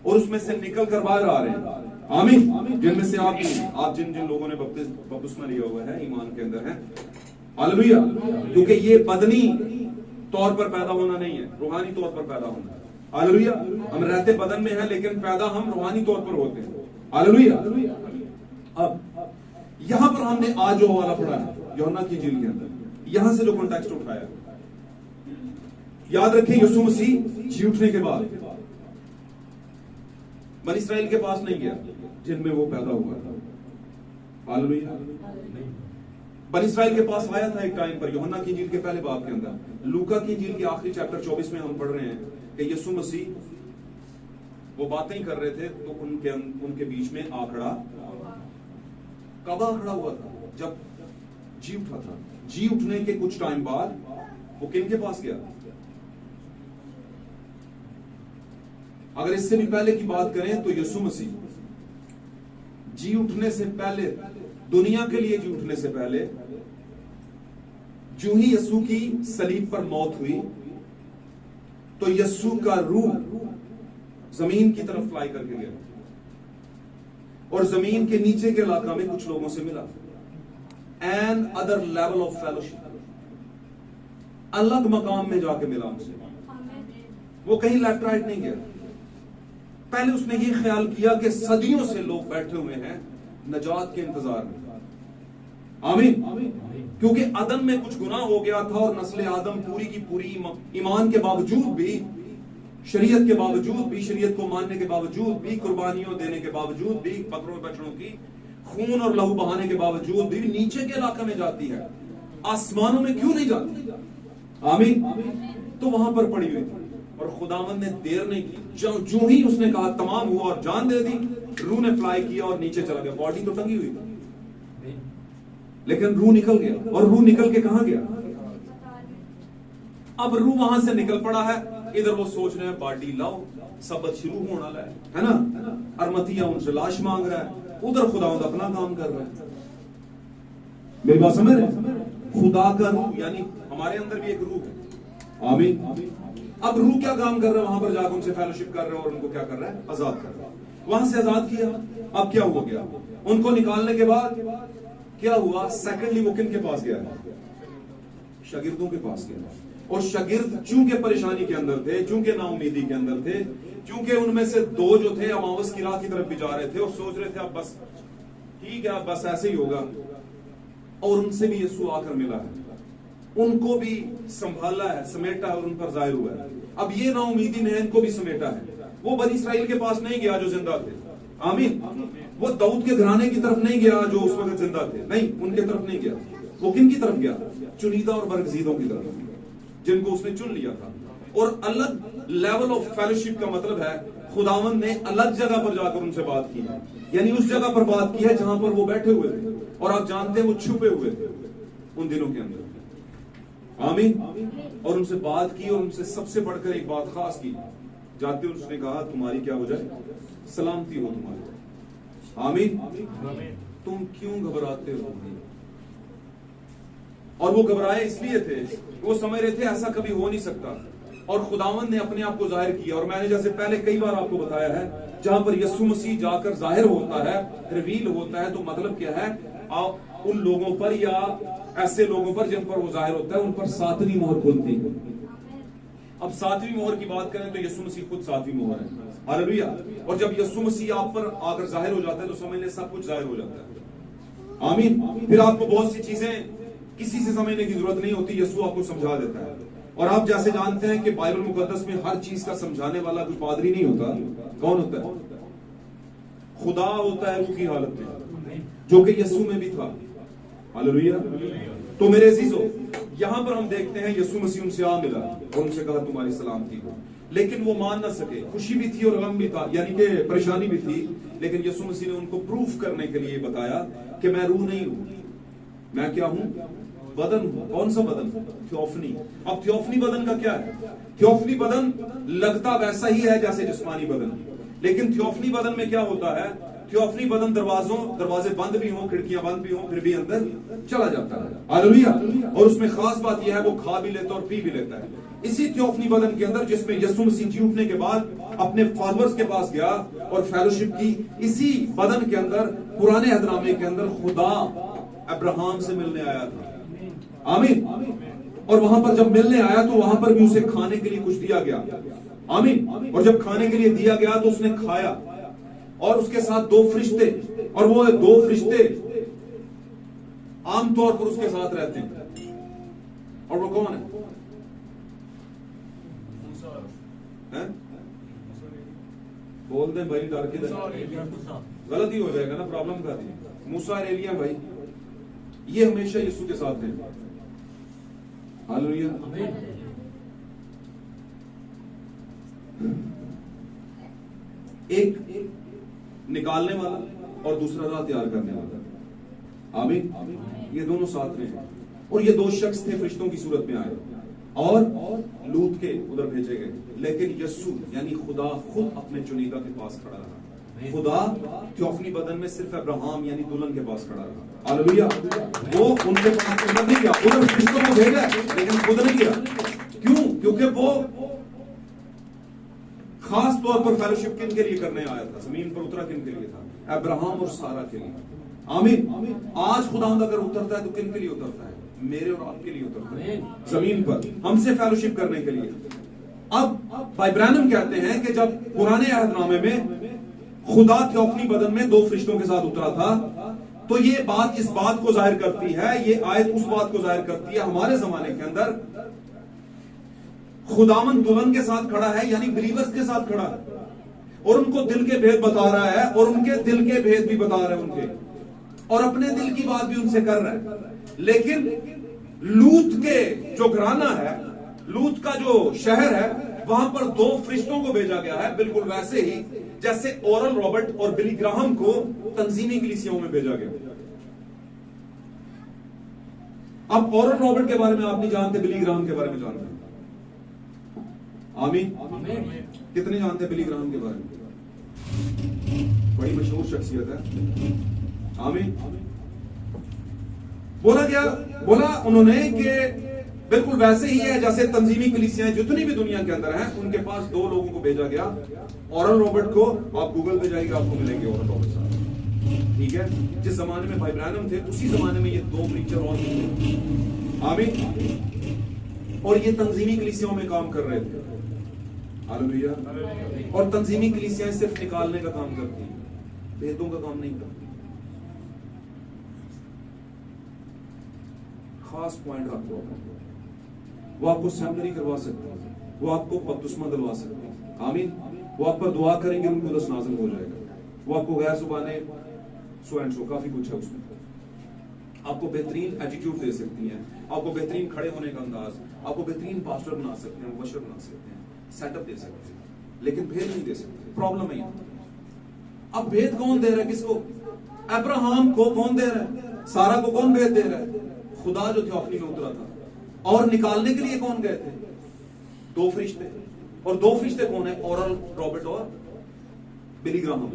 और उसमें से निकल कर बाहर आ रहे हैं। आमीन। जिनमें से आप जिन जिन लोगों ने बपतिस्मा लिया हुआ है, ईमान के अंदर है। हालेलुया। क्योंकि ये बदनी तौर पर पैदा होना नहीं है, रूहानी तौर पर पैदा होना है। हालेलुया। हम रहते बदन में हैं लेकिन पैदा हम रूहानी तौर पर होते हैं। हालेलुया। अब यहां पर हमने आज जो वाला पढ़ा है यूहन्ना की इंजील के अंदर, यहां से जो कॉन्टेक्स्ट उठाया, याद रखें यीशु मसीह जी उठने के बाद बनी इस्राएल के पास नहीं गया जिनमें वो पैदा हुआ था। हालेलुया। बनी इस्राएल के पास आया था एक टाइम पर, यूहन्ना की इंजील के पहले बाब के अंदर। लूका की इंजील के आखिरी चैप्टर 24 में हम पढ़ रहे हैं कि यीशु मसीह वो बातें ही कर रहे थे तो उनके बीच में आंकड़ा, कब आंकड़ा हुआ था? जब जी उठा था। जी उठने के कुछ टाइम बाद वो किन के पास गया? अगर इससे भी पहले की बात करें तो यीशु मसीह जी उठने से पहले, दुनिया के लिए जी उठने से पहले, जो ही यीशु की सलीब पर मौत हुई तो यीशु का रूह जमीन की तरफ फ्लाई करके गया और जमीन के नीचे के इलाका में कुछ लोगों से मिला। Another level of fellowship, अलग मकाम में जाके मिला उनसे। वो कहीं लेफ्ट राइट नहीं गया। पहले उसने ये ख्याल किया कि सदियों से लोग बैठे हुए हैं नजात के इंतजार में। आमीन। क्योंकि आदम में कुछ गुनाह हो गया था और नस्ल आदम पूरी की पूरी ईमान के बावजूद भी, शरीयत के बावजूद भी, शरीयत को मानने के बावजूद भी, कुर्बानियों देने के बावजूद भी, बकरों बछड़ों की खून और लहू बहाने के बावजूद भी नीचे के इलाके में जाती है, आसमानों में क्यों नहीं जाती? आमीन। तो वहां पर पड़ी हुई थी और खुदावंद ने देर नहीं की। जो ही उसने कहा तमाम हुआ और जान दे दी, रूह ने फ्लाई किया और नीचे चला गया। बॉडी तो टंगी हुई थी लेकिन रूह निकल गया। और रूह निकल के कहां गया? अब रूह वहां से निकल पड़ा है, इधर वो सोच रहे हैं बॉडी लाओ, सबत शुरू होने वाला है ना? अरमतिया उनसे लाश मांग रहा है, उधर खुदावंद अपना काम कर रहा है। मेरी बात समझ रहे? खुदा का रूह यानी हमारे अंदर भी एक रूह है। आमीन। अब रूह क्या काम कर रहा है? वहां पर जाकर उनसे फेलोशिप कर रहा है और उनको क्या कर रहा है? आजाद कर रहा है। वहां से आजाद किया। अब क्या हो गया? उनको निकालने के बाद क्या हुआ? सेकंडली वो किन के पास गया? शागिर्दों के पास गया। और शागिर्द चूंकि परेशानी के अंदर थे, चूंकि नाउमीदी के अंदर थे, चूंकि उनमें से दो जो थे अमावस की रात की तरफ भी जा रहे थे और सोच रहे थे अब बस ठीक है, अब बस ऐसे ही होगा, और उनसे भी यीशु आकर मिला है, उनको भी संभाला है, समेटा है और उन पर जाहिर हुआ है। अब ये नाउमीदी ने इनको भी समेटा है। वो बनी इस्राएल के पास नहीं गया जो जिंदा थे। आमीन। वो दाऊद के घराने की तरफ नहीं गया जो उस वक्त जिंदा थे, नहीं, उनके तरफ नहीं गया। वो किन की तरफ गया? चुनीदा और बरगजीदों की तरफ, जिनको उसने चुन लिया था। और अलग लेवल ऑफ फेलोशिप का मतलब है खुदावंद ने अलग जगह पर जाकर उनसे बात की है, यानी उस जगह पर बात की है जहां पर वो बैठे हुए थे। और आप जानते हैं वो छुपे हुए थे उन दिनों के अंदर। आमीन। और उनसे बात की और उनसे सबसे बढ़कर एक बात खास की। जाते हुए उसने कहा तुम्हारी क्या हो जाए? सलामती हो तुम्हारी। आमीन। तुम क्यों घबराते हो? और वो घबराए इसलिए थे, वो समझ रहे थे ऐसा कभी हो नहीं सकता। और खुदावंद ने अपने आप को जाहिर किया। और मैंने जैसे पहले कई बार आपको बताया है, जहां पर यीशु मसीह जाकर जाहिर होता है, रिवील होता है, तो मतलब क्या है? आप उन लोगों पर या ऐसे लोगों पर जिन पर वो जाहिर होता है, उन पर 7वीं मोहर खुलती है। अब 7वीं मोहर की बात करें तो यीशु मसीह खुद 7वीं मोहर है। हालेलुया। और जब यीशु मसीह आप पर आकर जाहिर हो जाता है तो समझ ले सब कुछ जाहिर हो जाता है। आमीन। फिर आपको बहुत सी चीजें किसी से समझने की जरूरत नहीं होती, यीशु आपको समझा देता है। और आप जैसे जानते हैं कि बाइबल मुकद्दस में हर चीज का समझाने वाला कोई पादरी नहीं होता। कौन होता है? खुदा होता है रूह की हालत में, जो कि यीशु में भी था। हालेलुया। तो मेरे अजीजों, यहां पर हम देखते हैं यीशु मसीह उनसे आ मिला और उनसे कहा तुम्हारी सलामती हो। लेकिन वो मान न सके। खुशी भी थी और गम भी था, यानी कि परेशानी भी थी। लेकिन यीशु मसीह ने उनको प्रूफ करने के लिए बताया कि मैं रूह नहीं हूं, मैं क्या हूं? बदन हूं। कौन सा बदन? थियोफनी। अब थियोफनी बदन का क्या है? थियोफनी बदन लगता वैसा ही है जैसे जिस्मानी बदन, लेकिन थियोफनी बदन में क्या होता है? थियोफनी बदन दरवाजे बंद भी हों, खिड़कियां बंद भी हों, फिर भी अंदर चला जाता है। हालेलुया। और उसमें खास बात यह है वो खा भी लेता और पी भी लेता है। इसी थियोफनी बदन के अंदर जिसमें यीशु मसीह जी उठने के बाद अपने फॉलोअर्स के पास गया और फेलोशिप की, इसी बदन के अंदर पुराने अहदनामे के अंदर खुदा अब्राहम से मिलने आया था। आमीन। और वहां पर जब मिलने आया तो वहां पर भी उसे खाने के लिए कुछ दिया गया। आमीन। और जब खाने के लिए दिया गया तो उसने खाया, और उसके साथ 2 फरिश्ते, और वो 2 फरिश्ते आमतौर पर उसके साथ रहते हैं। और वो कौन है? बोल दें भाई, डर के गलत ही हो जाएगा ना, प्रॉब्लम कर दी। मूसा और एलिया भाई ये हमेशा यीशु के साथ हैं। हालेलुया। एक निकालने वाला और दूसरा राह तैयार करने वाला। आमीन। ये दोनों साथ में हैं। और ये 2 शख्स थे, फरिश्तों की सूरत में आए और लूत के उधर भेजे गए। लेकिन यीशु यानी खुदा खुद अपने चुनीदा के पास खड़ा रहा। खुदा थियोफनी बदन में सिर्फ अब्राहम यानी दुल्हन के पास खड़ा रहा। हालेलुया। वो उनके पास उधर नहीं गया, उधर फरिश्तों को भेजा लेकिन खुद नहीं गया। क्यों? क्योंकि वो खास तौर पर फेलोशिप किन के लिए करने आया था, जमीन पर उतरा किन के लिए था? अब्राहम और सारा के लिए। आमीन। आज खुदावंद अगर उतरता है तो किन के लिए उतरता है? मेरे और आपके लिए उतरता है, जमीन पर हमसे फेलोशिप करने के लिए। अब भाई ब्रैनम कहते हैं कि जब पुराने अहदनामे में खुदा थियोफनी बदन में 2 फरिश्तों के साथ उतरा था, तो ये बात इस बात को जाहिर करती है, ये आयत उस बात को जाहिर करती है हमारे जमाने के अंदर खुदावन दुल्हन के साथ खड़ा है, यानी बिलीवर्स के साथ खड़ा है, और उनको दिल के भेद बता रहा है, और उनके दिल के भेद भी बता रहे हैं उनके, और अपने दिल की बात भी उनसे कर रहा है। लेकिन लूत के जो घराना है, लूत का जो शहर है, वहां पर 2 फरिश्तों को भेजा गया है, बिल्कुल वैसे ही जैसे ओरल रॉबर्ट और बिली ग्राहम को तंजीमी कलीसियाओं में भेजा गया। अब ओरल रॉबर्ट के बारे में आप नहीं जानते, बिली ग्राहम के बारे में जानते हैं। आमीन। कितने जानते हैं बिली ग्राहम के बारे में? बड़ी मशहूर शख्सियत है। आमीन। बोला उन्होंने कि बिल्कुल वैसे ही है जैसे तंजीमी कलीसियाएं जितनी भी दुनिया के अंदर हैं, उनके पास 2 लोगों को भेजा गया। ओरल रॉबर्ट को आप गूगल पे जाइएगा, आपको मिलेंगे ओरल रॉबर्ट साहब, ठीक है। जिस जमाने में भाई ब्रैनम थे उसी जमाने में ये 2 प्रीचर और थे। आमीन। और ये तंजीमी कलीसियाओं में काम कर रहे थे। हालेलुया। और तंजीमी कलीसियाएं सिर्फ निकालने का काम करती हैं, भेदों का काम नहीं करती। खास पॉइंट आपको, वो आपको सेमिनरी करवा सकते हैं, वो आपको बपतिस्मा दिलवा सकते हैं। आमीन। वो आप पर दुआ करेंगे, उनको दस नाज़िल हो जाएगा। वो आपको गैर जुबाने सो एंड सो काफी कुछ है उसमें। आपको बेहतरीन एटीट्यूड दे सकती हैं, आपको बेहतरीन खड़े होने का अंदाज, आपको बेहतरीन पास्टर बना सकते हैं, वर्शर बना सकते हैं, सेटअप दे सकते हैं, लेकिन भेद नहीं दे सकते। प्रॉब्लम है यहाँ। अब भेद कौन दे रहा है? किसको? अब्राहम को कौन दे रहा है? सारा को कौन भेद दे रहा है? खुदा जो थियोफनी में उतरा था। और निकालने के लिए कौन गए थे? 2 फरिश्ते। और 2 फरिश्ते कौन है? ओरल रॉबर्ट और बिली ग्राहम।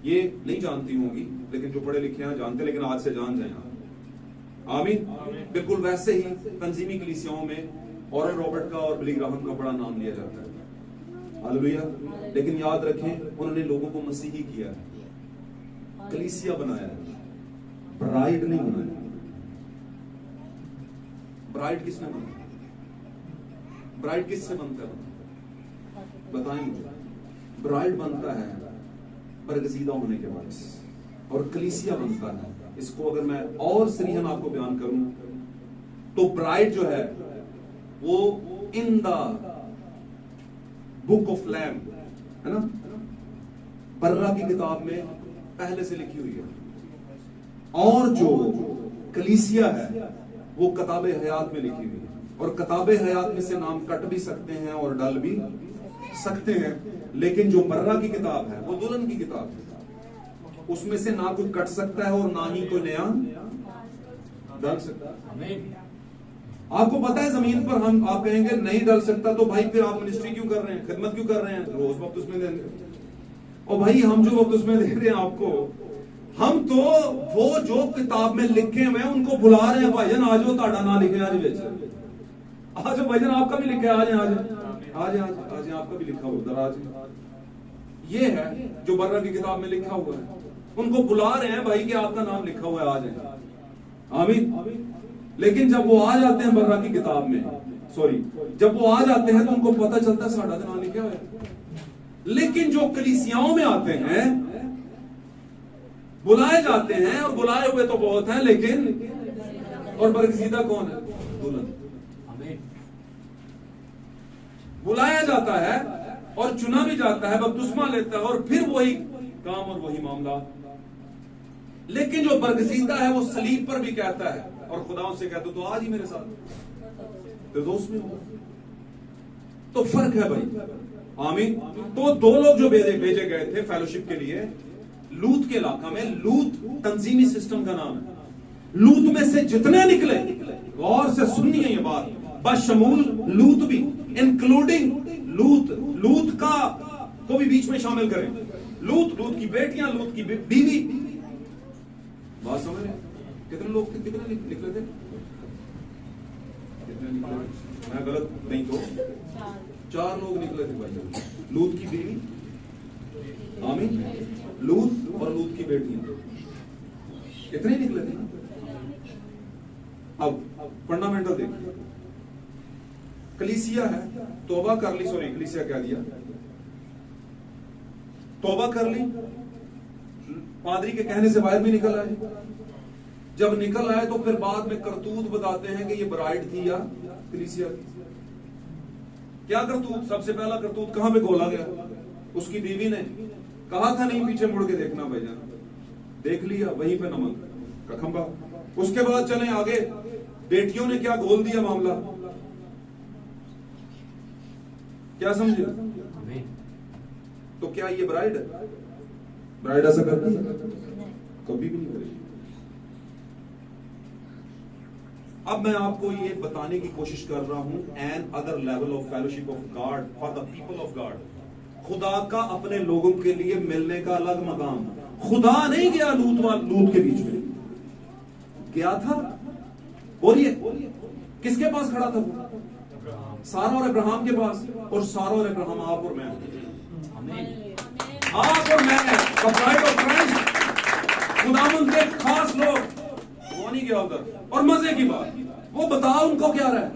ये नहीं जानती होंगी, लेकिन जो पढ़े लिखे हैं जानते, लेकिन आज से जान जाए। आमीन। बिल्कुल वैसे ही तंजीमी कलीसियाओं में ओरल रॉबर्ट का और बिली ग्राहम का बड़ा नाम लिया जाता है। हालेलुया। लेकिन याद रखें, उन्होंने लोगों को मसीही किया है, कलीसिया बनाया है, ब्राइड नहीं बनाया। ब्राइड किसने बनाया? ब्राइड किससे बनता है? बताएंगे। ब्राइड बनता है बरगजीदा होने के बाद, और कलीसिया बनता है। इसको अगर मैं और सरीहन आपको बयान करूं तो ब्राइड जो है वो in the book of Lamb है ना, बर्रा की किताब में पहले से लिखी हुई है, और जो कलीसिया है वो किताबे हयात में लिखी हुई है। और किताबे हयात में से नाम कट भी सकते हैं और डाल भी सकते हैं, लेकिन जो बर्रा की किताब है वो दुल्हन की किताब है, उसमें से ना कोई कट सकता है और ना ही कोई नया डाल सकता है। आपको पता है जमीन पर हम आप कहेंगे नहीं डाल सकता, तो भाई फिर आप मिनिस्ट्री क्यों कर रहे हैं, खिदमत क्यों कर रहे हैं, रोज वक्त उसमें देंगे। और भाई हम जो वक्त उसमें देख रहे हैं आपको, हम तो वो जो किताब में लिखे हुए हैं उनको बुला रहे हैं, भाईजान आज वो ताड़ा ना लिखे आज बेच, आज भाईजान आपका भी लिखे आज आज आज आज आज आपका भी लिखा उधर आज। ये है जो बर्रा की किताब में लिखा हुआ है, उनको बुला रहे हैं भाई कि आपका नाम लिखा हुआ है आज है, आमीन। लेकिन जब वो आ जाते हैं बर्रा की किताब में, सॉरी जब वो आ जाते हैं तो उनको पता चलता है साड़ा का नाम लिखा हुआ है। लेकिन जो कलीसियाओं में आते हैं, बुलाए जाते हैं, और बुलाए हुए तो बहुत हैं, लेकिन और बरगजीदा कौन है? दुल्हन। बुलाया जाता है और चुना भी जाता है, बपतिस्मा लेता है और फिर वही काम और वही मामला। लेकिन जो बरगजीदा है वो सलीब पर भी कहता है और खुदा उससे कहता तो आज ही मेरे साथ तो दोस्त में होगा। तो फर्क है भाई, आमीन। तो दो लोग जो भेजे गए थे फेलोशिप के लिए लूत के इलाका में, लूत तंजीमी सिस्टम का नाम है। लूत में से जितने निकले, गौर से सुनिए ये बात, बशमूल लूत भी, इंक्लूडिंग लूत का को भी बीच में शामिल करें, लूत की बेटियां, लूत की बीवी। बात समझ रहे? कितने लोग थे, कितने निकले थे? कितने निकले? मैं गलत नहीं तो 4 लोग निकले थे भाई, लूत की बीवी, आमीन, लूत और लूत की बेटियां, कितने निकले थे? अब फंडामेंटल देखिए, कलीसिया है, तौबा कर ली, सॉरी कलीसिया क्या दिया, तौबा कर ली, पादरी के कहने से बाहर भी निकल आए। जब निकल आए तो फिर बाद में करतूत बताते हैं कि ये ब्राइड थी या कलीसिया थी। क्या करतूत? सबसे पहला करतूत कहां पे खोला गया? उसकी बीवी ने कहा था नहीं पीछे मुड़ के देखना भाईजान, देख लिया, वहीं पे नमक का खंभा। उसके बाद चले आगे, बेटियों ने क्या गोल दिया मामला, क्या समझे? तो क्या ये ब्राइड है? ब्राइड ऐसा करती है? कभी भी नहीं करेगी। अब मैं आपको ये बताने की कोशिश कर रहा हूं, another level of fellowship of God for the people of God. खुदा का अपने लोगों के लिए मिलने का अलग मकाम। खुदा नहीं गया लूत के बीच में, गया था, बोलिए किसके पास खड़ा था वो? सारा और अब्राहम के पास, और सारा और अब्राहम आप और मैं, आप और मैं, ब्राइड ऑफ क्राइस्ट, खुदावंद के खास लोग, वो नहीं गया उधर। और मजे की बात, वो बता उनको क्या रहा है,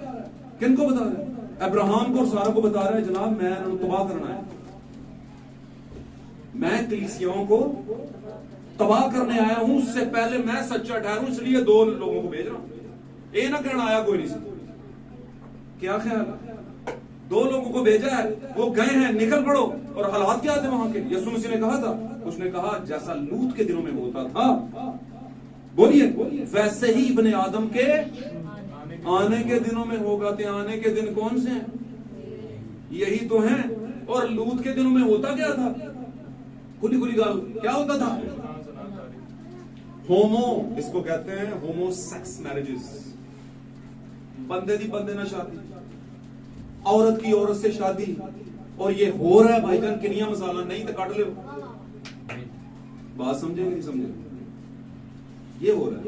किनको बता रहा है? अब्राहम को और सारा को बता रहा है, जनाब मैं तबाह करना है, मैं कलीसियाओं को तबाह करने आया हूं, उससे पहले मैं सच्चा ठहरूं, इसलिए 2 लोगों को भेज रहा हूं। ये ना करना आया कोई नहीं। क्या ख्याल? 2 लोगों को भेजा है, वो गए हैं, निकल पड़ो। और हालात क्या थे वहां के? यीशु मसीह ने कहा था, उसने कहा जैसा लूत के दिनों में होता था, बोलिए वैसे ही इब्ने आदम के आने के दिनों में होगा। तो आने के दिन कौन से हैं? यही तो हैं। और लूत के दिनों में होता क्या था? खुली गाल क्या होता था? होमो, इसको कहते हैं होमो सेक्स मैरिजेस, बंदे दी बंदे ना शादी, औरत की औरत से शादी। और ये हो रहा है भाईजान, किनिया मसाला नहीं तो काट ले। बात समझेंगे नहीं समझे? ये हो रहा है।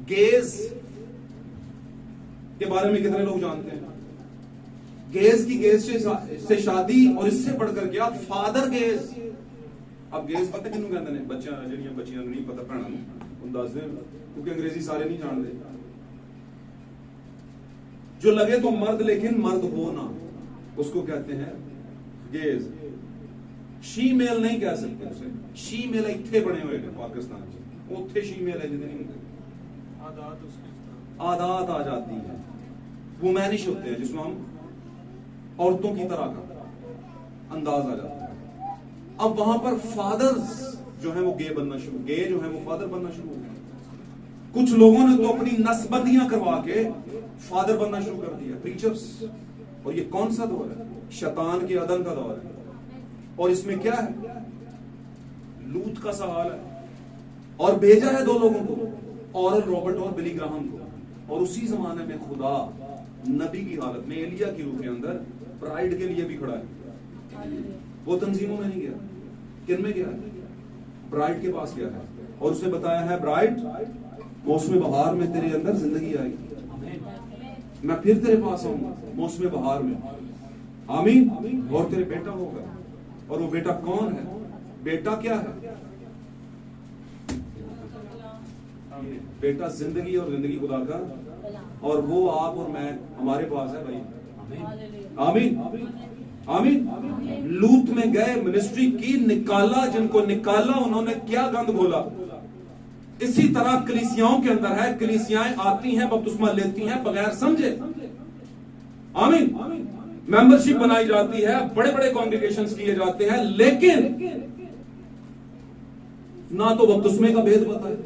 गेज के बारे में कितने लोग जानते हैं? गेज से शादी, और इससे बढ़कर क्या, फादर गेज। अब गेज पता किन्नू कहते हैं? बच्चियां नहीं पता, भैन दस दें, क्योंकि अंग्रेजी सारे नहीं जानते। जो लगे तो मर्द लेकिन मर्द हो ना, उसको कहते हैं गेज। शी मेल नहीं कह सकते उसे, शी मेल इतने बने हुए हैं पाकिस्तान से, उथे शी मेल है जितने नहीं, आदात आ जाती है, वुमैनिश होते हैं, जिसमें हम औरतों की तरह का अंदाज आ जाता है। अब वहां पर फादर्स जो है वो गे जो है वो फादर बनना शुरू हो गए। कुछ लोगों ने तो अपनी नस्बंदियां करवा के फादर बनना शुरू कर दिया, प्रीचर्स। और ये कौन सा दौर है? शैतान के अदन का दौर है। और इसमें क्या है? लूत का सवाल है। और भेजा है 2 लोगों को, ऑरल रॉबर्ट और बिली ग्राहम को। और उसी जमाने में खुदा नबी की हालत में एलिया की रूह के अंदर ब्राइड के लिए भी खड़ा है। वो तंजीमों में नहीं गया, किन में गया? ब्राइड के पास गया है और उसने बताया है, ब्राइड मौसम बहार में तेरे अंदर जिंदगी आएगी, मैं फिर तेरे पास आऊंगा मौसम बहार में, आमीन, और तेरे बेटा होगा। और वो बेटा कौन है? बेटा क्या है? बेटा जिंदगी, और जिंदगी खुदा का, और वो आप और मैं, हमारे पास है भाई। आमीन आमीन। लूत में गए, मिनिस्ट्री की, निकाला, जिनको निकाला उन्होंने क्या गंद घोला। इसी तरह कलीसियाओं के अंदर है, कलीसियाएं आती हैं, बपतिस्मा लेती हैं बगैर समझे। आमीन। मेंबरशिप बनाई जाती है, बड़े बड़े कॉन्ग्रेगेशंस किए जाते हैं, लेकिन ना तो बपतिस्मे का भेद पता है,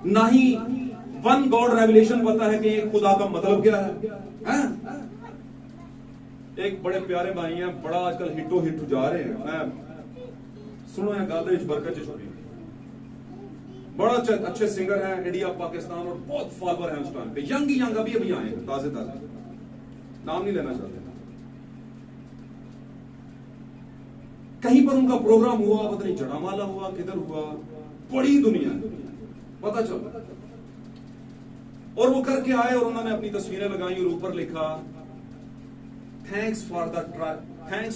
ना ही वन गॉड रेवलेशन पता है कि खुदा का मतलब क्या है? एक बड़े प्यारे भाई हैं, बड़ा आजकल हिटो हिट जा रहे हैं, मैं सुनो है गाते बरकत छोड़ी, बड़ा अच्छे सिंगर हैं, इंडिया पाकिस्तान, और बहुत फॉलोअर हैं उस टाइम पे, यंग अभी आए हैं, ताजे नाम नहीं लेना चाहते। कहीं पर उनका प्रोग्राम हुआ, पता नहीं जड़ामाला हुआ, किधर हुआ, बड़ी दुनिया पता चला, और वो करके आए और उन्होंने अपनी तस्वीरें लगाई और ऊपर लिखा, थैंक्स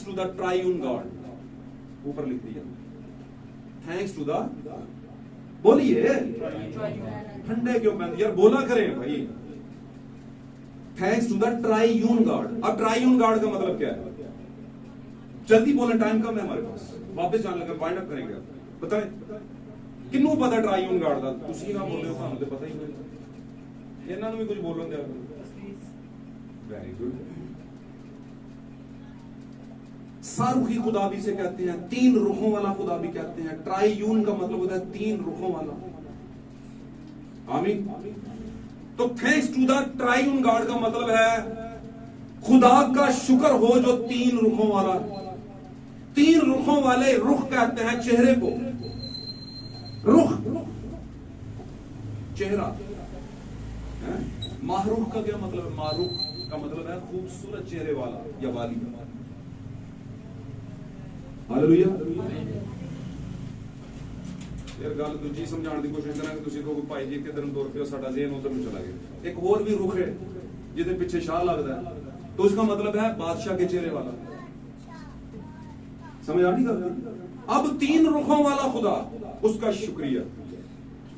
टू द ट्राइयून गॉड, ऊपर लिख दिया, थैंक्स टू द, बोलिए ठंडे क्यों बंद यार, बोला करें भाई, थैंक्स टू द ट्राइयून गॉड। अब ट्राइयून गॉड का मतलब क्या है? जल्दी बोलें, टाइम कम है हमारे पास, वापस जाने लगे, वाइंड अप करेंगे, बताएं किन्नू पता ट्राइयून गॉड का? तुसी ना बोले, सानू तो पता ही नहीं, इन्हां नूं भी कुछ बोलन दिया। Very good. सारुखी खुदा भी से कहते हैं, तीन रुखों वाला खुदा भी कहते हैं। ट्राइयून का मतलब होता है तीन रुखों वाला। आमीन। तो थैंक्स टू द ट्राइयून गॉड का मतलब है खुदा का शुक्र हो जो तीन रुखों वाला। तीन रुखों वाले, रुख कहते हैं चेहरे को, रुख चेहरा है। माहरूख का क्या मतलब है? मारूख का मतलब है खूबसूरत चेहरे वाला या वाली। हालेलुया। यार गल दूजी समझाने की कोशिश करा कि तुम को भाई जी किधर तुर पे साडा ज़हन उधर चला गया। एक और भी रुख है जिहदे पीछे शाह लगता है, तो उसका मतलब है बादशाह के चेहरे वाला। समझ आ रही गल? अब तीन रुखों वाला खुदा, उसका शुक्रिया।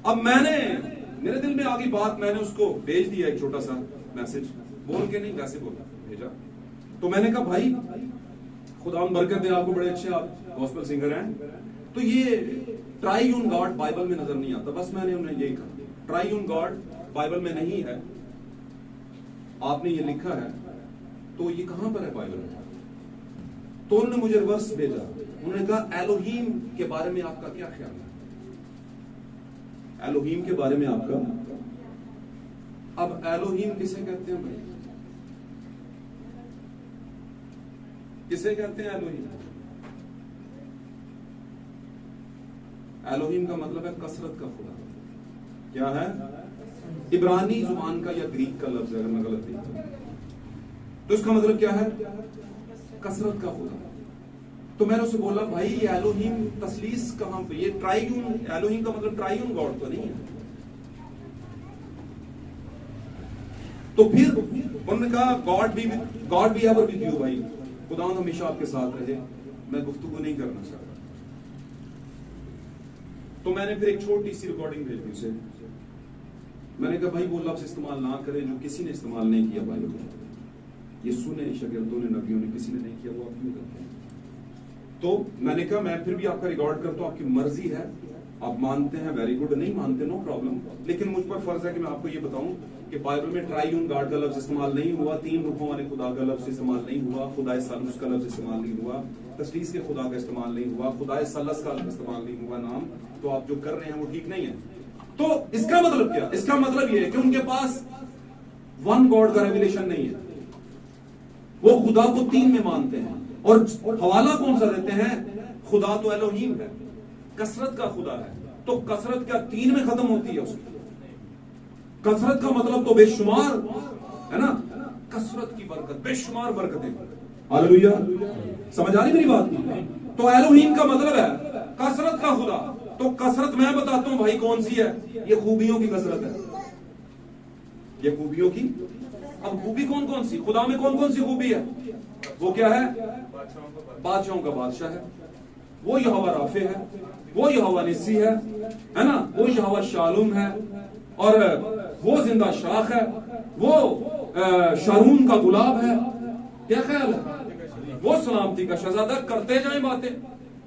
अब मेरे दिल में आ गई बात, मैंने उसको भेज दिया एक छोटा सा मैसेज, बोल के नहीं वैसे बोला भेजा। तो मैंने कहा भाई खुदा बरकत दे आपको, बड़े अच्छे आप गॉस्पेल सिंगर हैं, तो ये ट्राइयून गॉड बाइबल में नजर नहीं आता। बस मैंने उन्हें यही कहा, ट्राइयून गॉड बाइबल में नहीं है, आपने ये लिखा है, तो ये कहां पर है बाइबल में? तो उन्होंने मुझे वर्स भेजा, उन्होंने कहा एलोहीम के बारे में आपका क्या ख्याल है? एलोहीम के बारे में आपका। अब एलोहीम किसे कहते हैं भाई? किसे कहते हैं एलोहीम? एलोहीम का मतलब है कसरत का खुदा। क्या है? इब्रानी जुबान का या ग्रीक का लफ्ज है, अगर मैं गलत नहीं, तो इसका मतलब क्या है? कसरत का खुदा। तो मैंने उसे बोला भाई ये एलोहीम तसलीस कहां पे? ये ट्राइयून, एलोहीम का मतलब ट्राइयून गॉड तो नहीं है। तो फिर उन्होंने कहा गॉड भी एवर विद यू। भाई खुदा हमेशा आपके साथ रहे, मैं गुफ्तगू नहीं करना चाहता। तो मैंने फिर एक छोटी सी रिकॉर्डिंग भेज दी उसे। मैंने कहा भाई वो लफ्ज इस्तेमाल ना करें जो किसी ने इस्तेमाल नहीं किया बाइबल में। ये सुने शागिर्दों ने, नबियों ने, किसी ने नहीं किया, वो आप क्यों करते हैं? तो मैंने कहा मैं फिर भी आपका रिकॉर्ड करता हूं, आपकी मर्जी है, आप मानते हैं वेरी गुड, नहीं मानते नो प्रॉब्लम, लेकिन मुझ पर फर्ज है कि मैं आपको ये बताऊं कि बाइबल में ट्राइयून गॉड का लफ्ज इस्तेमाल नहीं हुआ, तीन रुखों वाले खुदा का लफ्ज इस्तेमाल नहीं हुआ, खुदा सलस का लफ्ज इस्तेमाल नहीं हुआ, तसलीस के खुदा का इस्तेमाल नहीं हुआ, खुदा सलस का इस्तेमाल नहीं हुआ नाम। तो आप जो कर रहे हैं वो ठीक नहीं है। तो इसका मतलब क्या? इसका मतलब ये है कि उनके पास वन गॉड का रेवलेशन नहीं है, वो खुदा को तीन में मानते हैं। और हवाला कौन सा देते हैं? खुदा तो एलोहीम है, कसरत का खुदा है। तो कसरत क्या तीन में खत्म होती है उसकी? कसरत का मतलब तो बेशुमार है ना, कसरत की बरकत, बेशुमार बरकतें। हालेलुया। समझ आ रही मेरी बात? तो एलोहीम का मतलब है कसरत का खुदा। तो कसरत मैं बताता हूं भाई कौन सी है, ये खूबियों की कसरत है, ये खूबियों की। अब खूबी कौन कौन सी, खुदा में कौन कौन सी खूबी है? वो क्या है? बादशाहों का बादशाह है, वो यहोवा राफे है, वो यहोवा निस्सी है ना, वो यहोवा शालूम है, और वो जिंदा शाख है, वो शारून का गुलाब है। क्या ख्याल है? वो सलामती का शहजादा। करते जाएं बातें,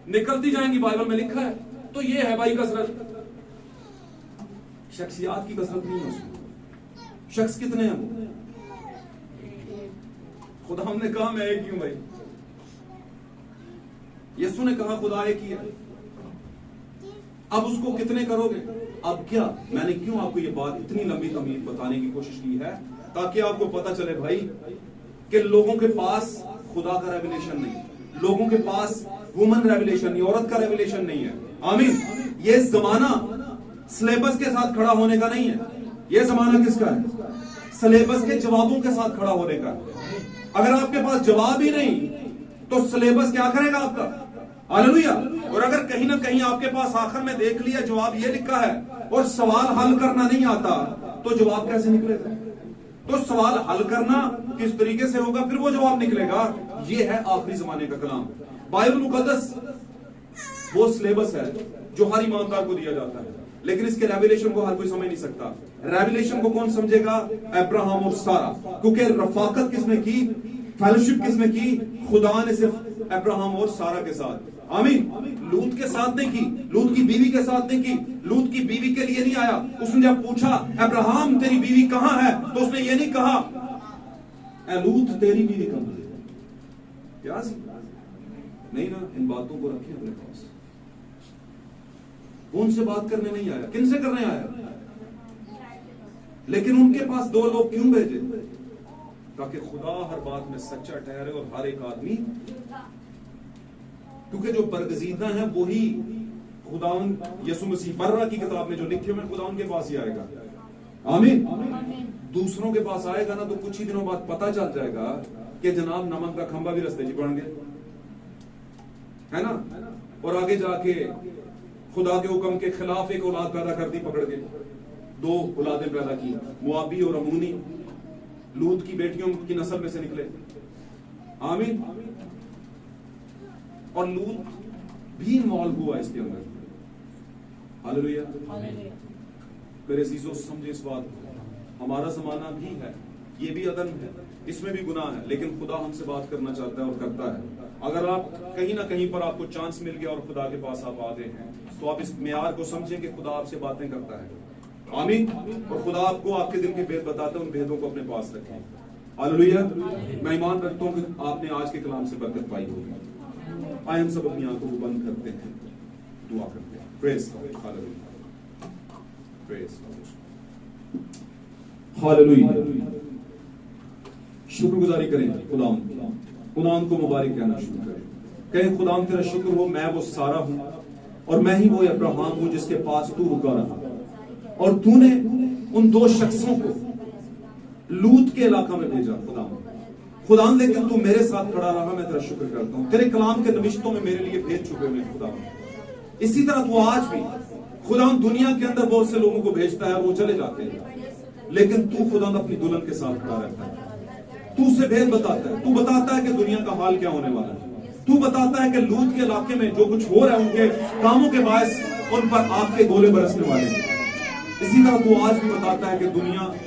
निकलती जाएंगी, बाइबल में लिखा है। तो ये है भाई कसरत। शख्सियात की कसरत नहीं है उसमें। शख्स कितने हैं वो? खुदा हमने कहा मैं एक ही हूं भाई। यीशु ने कहा खुदा एक ही है। अब उसको कितने करोगे? अब क्या, मैंने क्यों आपको ये बात इतनी लंबी तमीज बताने की कोशिश की है, ताकि आपको पता चले भाई कि लोगों के पास खुदा का रेवलेशन नहीं, लोगों के पास वुमन रेवलेशन नहीं, औरत का रेवलेशन नहीं है। आमीन। ये जमाना सिलेबस के साथ खड़ा होने का नहीं है। ये जमाना किसका है? सिलेबस के जवाबों के साथ खड़ा होने का। अगर आपके पास जवाब ही नहीं तो सिलेबस क्या करेगा आपका? हालेलुया। और अगर कहीं ना कहीं आपके पास आखिर में देख लिया जवाब ये लिखा है और सवाल हल करना नहीं आता, तो जवाब कैसे निकलेगा? तो सवाल हल करना किस तरीके से होगा, फिर वो जवाब निकलेगा। ये है आखिरी जमाने का कलाम। बाइबल मुकद्दस वो सिलेबस है जो हर ईमानदार को दिया जाता है, लेकिन इसके रेवलेशन को हर कोई समझ नहीं सकता। रेवलेशन को कौन समझेगा? अब्राहम और सारा। क्योंकि रफाकत किसने की, फेलोशिप किसने की? खुदा ने सिर्फ अब्राहम और सारा के साथ। आमीन। लूत के साथ नहीं की, लूत की बीवी के साथ नहीं की। लूत की बीवी के लिए नहीं आया। उसने जब पूछा अब्राहम तेरी बीवी कहां है, तो उसने ये नहीं कहा ए लूत तेरी बीवी कहां है। क्या नहीं ना, इन बातों को रखें अपने पास। वो उनसे बात करने नहीं आया, किनसे करने आया? लेकिन उनके पास दो लोग क्यों भेजे? ताकि खुदा हर बात में सच्चा ठहरे और हर एक आदमी, क्योंकि जो बरगजीदा है वही खुदा यसु मसीह बर्रा की किताब में जो लिखे हुए खुदा उनके पास ही आएगा। आमीन। दूसरों के पास आएगा ना तो कुछ ही दिनों बाद पता चल जाएगा कि जनाब नमक का खंबा भी रस्ते बन गए, है ना। और आगे जाके खुदा के हुक्म के खिलाफ एक औलाद पैदा कर दी पकड़ के, दो औलादें पैदा की, मुआबी और अमूनी। लूत की बेटियों की नस्ल में से निकले। आमीन। और लूत भी इन्वॉल्व हुआ इसके अंदर। हालेलुया। मेरे अजीजों समझे इस बात को, हमारा जमाना भी है, ये भी अदन है, इसमें भी गुनाह है, लेकिन खुदा हमसे बात करना चाहता है और करता है। अगर आप कहीं ना कहीं पर आपको चांस मिल गया और खुदा के पास आप आ गए हैं, तो आप इस मेयार को समझें कि खुदा आपसे बातें करता है। आमीन। और खुदा आपको आपके दिल के भेद बताता है, उन भेदों को अपने पास रखें। हालेलुया। मैं ईमान रखता हूं कि आपने आज के कलाम से बरकत पाई होगी। आए हम सब अपनी आंखों को बंद करते हैं, दुआ करते हैं। Praise hallelujah, praise hallelujah. शुक्रगुजारी करें खुदाम, खुदाम को मुबारक कहना शुरू करें। कहें खुदाम तेरा शुक्र हो, मैं वो सारा हूं और मैं ही वो अब्राहम हूं जिसके पास तू रुका रहा, और तूने उन दो शख्सों को लूत के इलाका में भेजा। खुदा लेकिन तू मेरे साथ खड़ा रहा, मैं तेरा शुक्र करता हूं। तेरे कलाम के नविश्तों में मेरे लिए भेज चुके हुए खुदा। इसी तरह तू आज भी खुदा दुनिया के अंदर बहुत से लोगों को भेजता है, वो चले जाते हैं, लेकिन तू खुदा अपनी दुल्हन के साथ खड़ा रहता है। तू उसे भेद बताता है, तू बताता है कि दुनिया का हाल क्या होने वाला है। तू बताता है कि लूत के इलाके में जो कुछ हो रहा है, उनके कामों के बायस उन पर आपके गोले बरसने वाले हैं। इसी तरह तू आज भी बताता है कि दुनिया